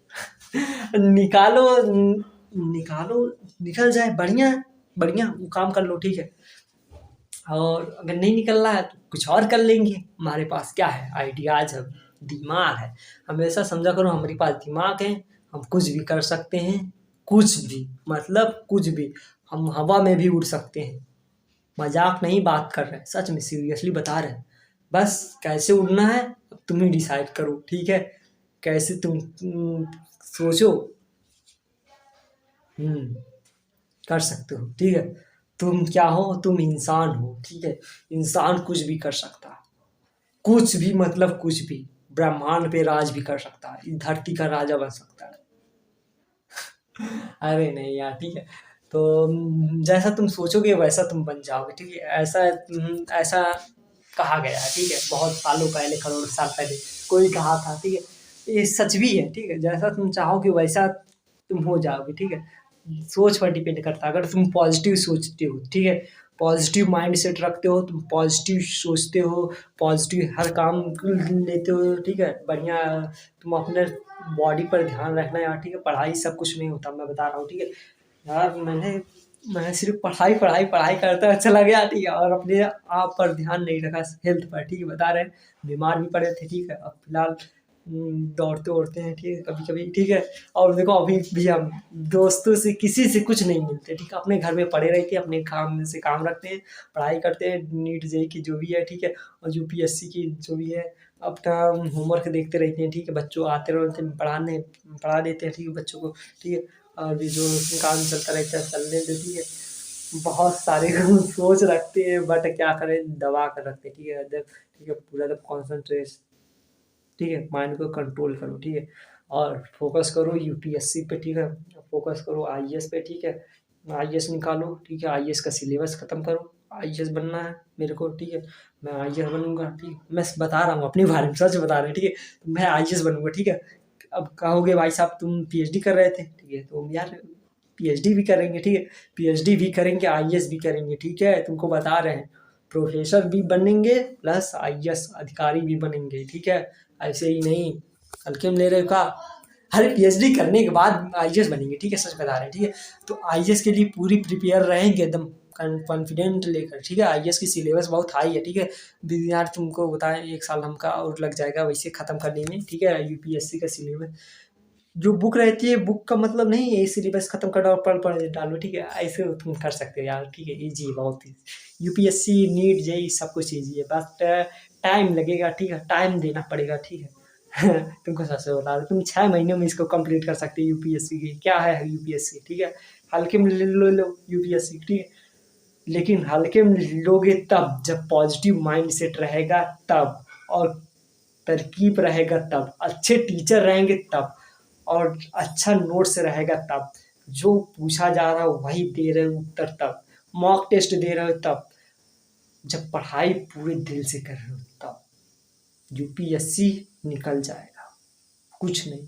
निकालो निकालो, निकल जाए बढ़िया, बढ़िया वो काम कर लो, ठीक है? और अगर नहीं निकल रहा है तो कुछ और कर लेंगे। हमारे पास क्या है, आइडियाज़ है, दिमाग है। हमेशा समझा करो हमारे पास दिमाग है, हम कुछ भी कर सकते हैं, कुछ भी, मतलब कुछ भी। हम हवा में भी उड़ सकते हैं। मज़ाक नहीं बात कर रहे हैं, सच में सीरियसली बता रहे हैं। बस कैसे उड़ना है अब तुम ही डिसाइड करो, ठीक है? कैसे तुम सोचो। हुँ। कर सकते हो, ठीक है? तुम क्या हो? तुम इंसान हो, ठीक है? इंसान कुछ भी कर सकता है। कुछ भी मतलब कुछ भी। ब्रह्मांड पे राज भी कर सकता है, इस धरती का राजा बन सकता है। अरे नहीं यार, ठीक है? तो जैसा तुम सोचोगे वैसा तुम बन जाओगे, ठीक है? ऐसा कहा गया है, ठीक है? बहुत सालों पहले, करोड़ों साल पहले कोई कहा था, ठीक है? ये सच भी है, ठीक है? जैसा तुम चाहोगे वैसा तुम हो जाओगे, ठीक है? सोच पर डिपेंड करता है, अगर तुम पॉज़िटिव सोचते हो, ठीक है? पॉज़िटिव माइंडसेट रखते हो, तुम पॉज़िटिव सोचते हो, पॉज़िटिव हर काम लेते हो, ठीक है? बढ़िया तुम अपने बॉडी पर ध्यान रखना यार, ठीक है? पढ़ाई सब कुछ नहीं होता, मैं बता रहा हूँ, ठीक है? यार मैंने सिर्फ़ पढ़ाई करता चला गया, ठीक है? और अपने आप पर ध्यान नहीं रखा, हेल्थ पर, ठीक है? बता रहे हैं, बीमार भी पड़े थे, ठीक है? अब फिलहाल दौड़ते-वौड़ते हैं, ठीक है? कभी-कभी, ठीक है? और देखो अभी भी हम दोस्तों से किसी से कुछ नहीं मिलते, ठीक है? अपने घर में पड़े रहते हैं, अपने काम में से काम रखते हैं, पढ़ाई करते हैं, नीट जेईई की जो भी है, ठीक है? और यूपीएससी की जो भी है, अपना होमवर्क देखते रहते हैं, ठीक है? बच्चों आते रहते हैं, पढ़ा देते हैं, ठीक है? बच्चों को, ठीक है? और भी जो काम चलता रहता है चलने दो, ठीक है? बहुत सारे सोच रखते हैं बट क्या करें, दबा कर रखते हैं, ठीक है? ठीक है? पूरा एकदम कॉन्सन्ट्रेट, ठीक है? माइंड को कंट्रोल करो, ठीक है? और फ़ोकस करो यूपीएससी पे, ठीक है? फ़ोकस करो आईएएस पे, ठीक है? आईएएस निकालो, ठीक है? आईएएस का सिलेबस खत्म करो, आईएएस बनना है मेरे को, ठीक है? मैं आईएएस बनूँगा, ठीक है? मैं बता रहा हूँ अपने बारे में, सच बता रहे हैं, ठीक है? मैं आईएएस बनूँगा, ठीक है? अब कहोगे भाई साहब तुम पीएचडी कर रहे थे, ठीक है? तो यार पीएचडी भी करेंगे, ठीक है? पीएचडी भी करेंगे, आईएएस भी करेंगे, ठीक है? तुमको बता रहे हैं, प्रोफ़ेसर भी बनेंगे प्लस आईएएस अधिकारी भी बनेंगे, ठीक है? ऐसे ही नहीं, हल्के में ले रहे हो क्या? अरे पीएचडी करने के बाद आईएएस बनेंगे, ठीक है? सच बता रहे हैं, ठीक है? तो आईएएस के लिए पूरी प्रिपेयर रहेंगे एकदम कॉन्फिडेंट लेकर, ठीक है? आईएएस की सिलेबस बहुत हाई है, ठीक है? यार तुमको बताएँ 1 साल हमका और लग जाएगा वैसे ख़त्म करने में, ठीक है? यूपीएससी का सिलेबस जो बुक रहती है, बुक का मतलब नहीं है सिलेबस खत्म कर डालो, पढ़ डालो, ठीक है? ऐसे तुम कर सकते हो यार, ठीक है? ईज़ी है बहुत ही। यूपीएससी, नीट, जेईई सब कुछ ईज़ी है, बट टाइम लगेगा, ठीक है? टाइम देना पड़ेगा, ठीक है? तुमको सच में बता रहा हूँ, तुम 6 महीने में इसको कंप्लीट कर सकते हो यूपीएससी की। क्या है यूपीएससी, ठीक है? हल्के में ले लो यूपीएससी, ठीक है? लेकिन हल्के में लोगे तब जब पॉज़िटिव माइंडसेट रहेगा तब, और तरकीब रहेगा तब, अच्छे टीचर रहेंगे तब, और अच्छा नोट्स रहेगा तब, जो पूछा जा रहा हो वही दे रहे हो उत्तर तब, मॉक टेस्ट दे रहे हो तब, जब पढ़ाई पूरे दिल से कर रहे हो तब, यूपीएससी निकल जाएगा। कुछ नहीं,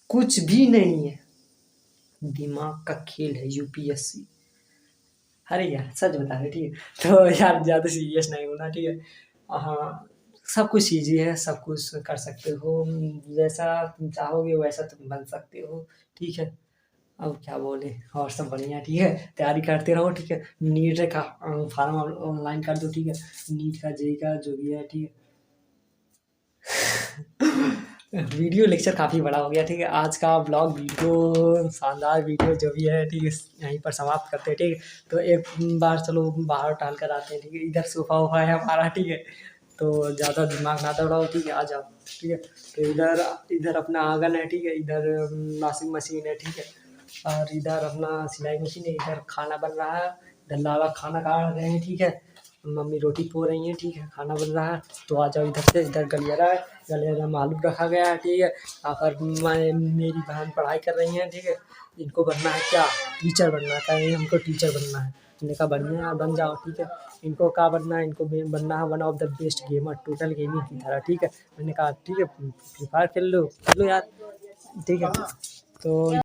कुछ भी नहीं है, दिमाग का खेल है यूपीएससी। अरे यार सच बता रहे, ठीक है? तो यार ज़्यादा सीरियस नहीं होना, ठीक है? हाँ, सब कुछ ईज़ी है, सब कुछ कर सकते हो, जैसा तुम चाहोगे वैसा तुम बन सकते हो, ठीक है? अब क्या बोलें, और सब बढ़िया, ठीक है? तैयारी करते रहो, ठीक है? नीट का फार्म ऑनलाइन कर दो, ठीक है? नीट का, जेईई का जो भी है, ठीक है? वीडियो लेक्चर काफ़ी बड़ा हो गया, ठीक है? आज का ब्लॉग वीडियो, शानदार वीडियो जो भी है, ठीक है? यहीं पर समाप्त करते हैं, ठीक है? तो एक बार चलो बाहर टहल कर आते हैं, ठीक है? इधर सोफ़ा-वोफ़ा है हमारा, ठीक है? तो ज़्यादा दिमाग ना दौड़ाओ, ठीक है? आ जाओ, ठीक है? तो इधर इधर अपना आँगन है, ठीक है? इधर वॉशिंग मशीन है, ठीक है? और इधर अपना सिलाई मशीन है, इधर खाना बन रहा है, इधर लाला खाना खा रहे हैं, ठीक है। मम्मी रोटी पो रही हैं, ठीक है, खाना बन रहा है। तो आ जाओ इधर से, इधर गलियारा है, गलियारा में आलू रखा गया है, ठीक है। यहाँ पर मेरी बहन पढ़ाई कर रही हैं, ठीक है। इनको बनना है क्या, टीचर बनना है, कह रही है हमको टीचर बनना है। मैंने कहा बढ़िया है, बन जाओ, ठीक है। इनको क्या बनना है, इनको बनना है one of the best gamer total gaming की तरह, ठीक है। मैंने कहा ठीक है, फ्री फायर खेल लो यार, ठीक है। तो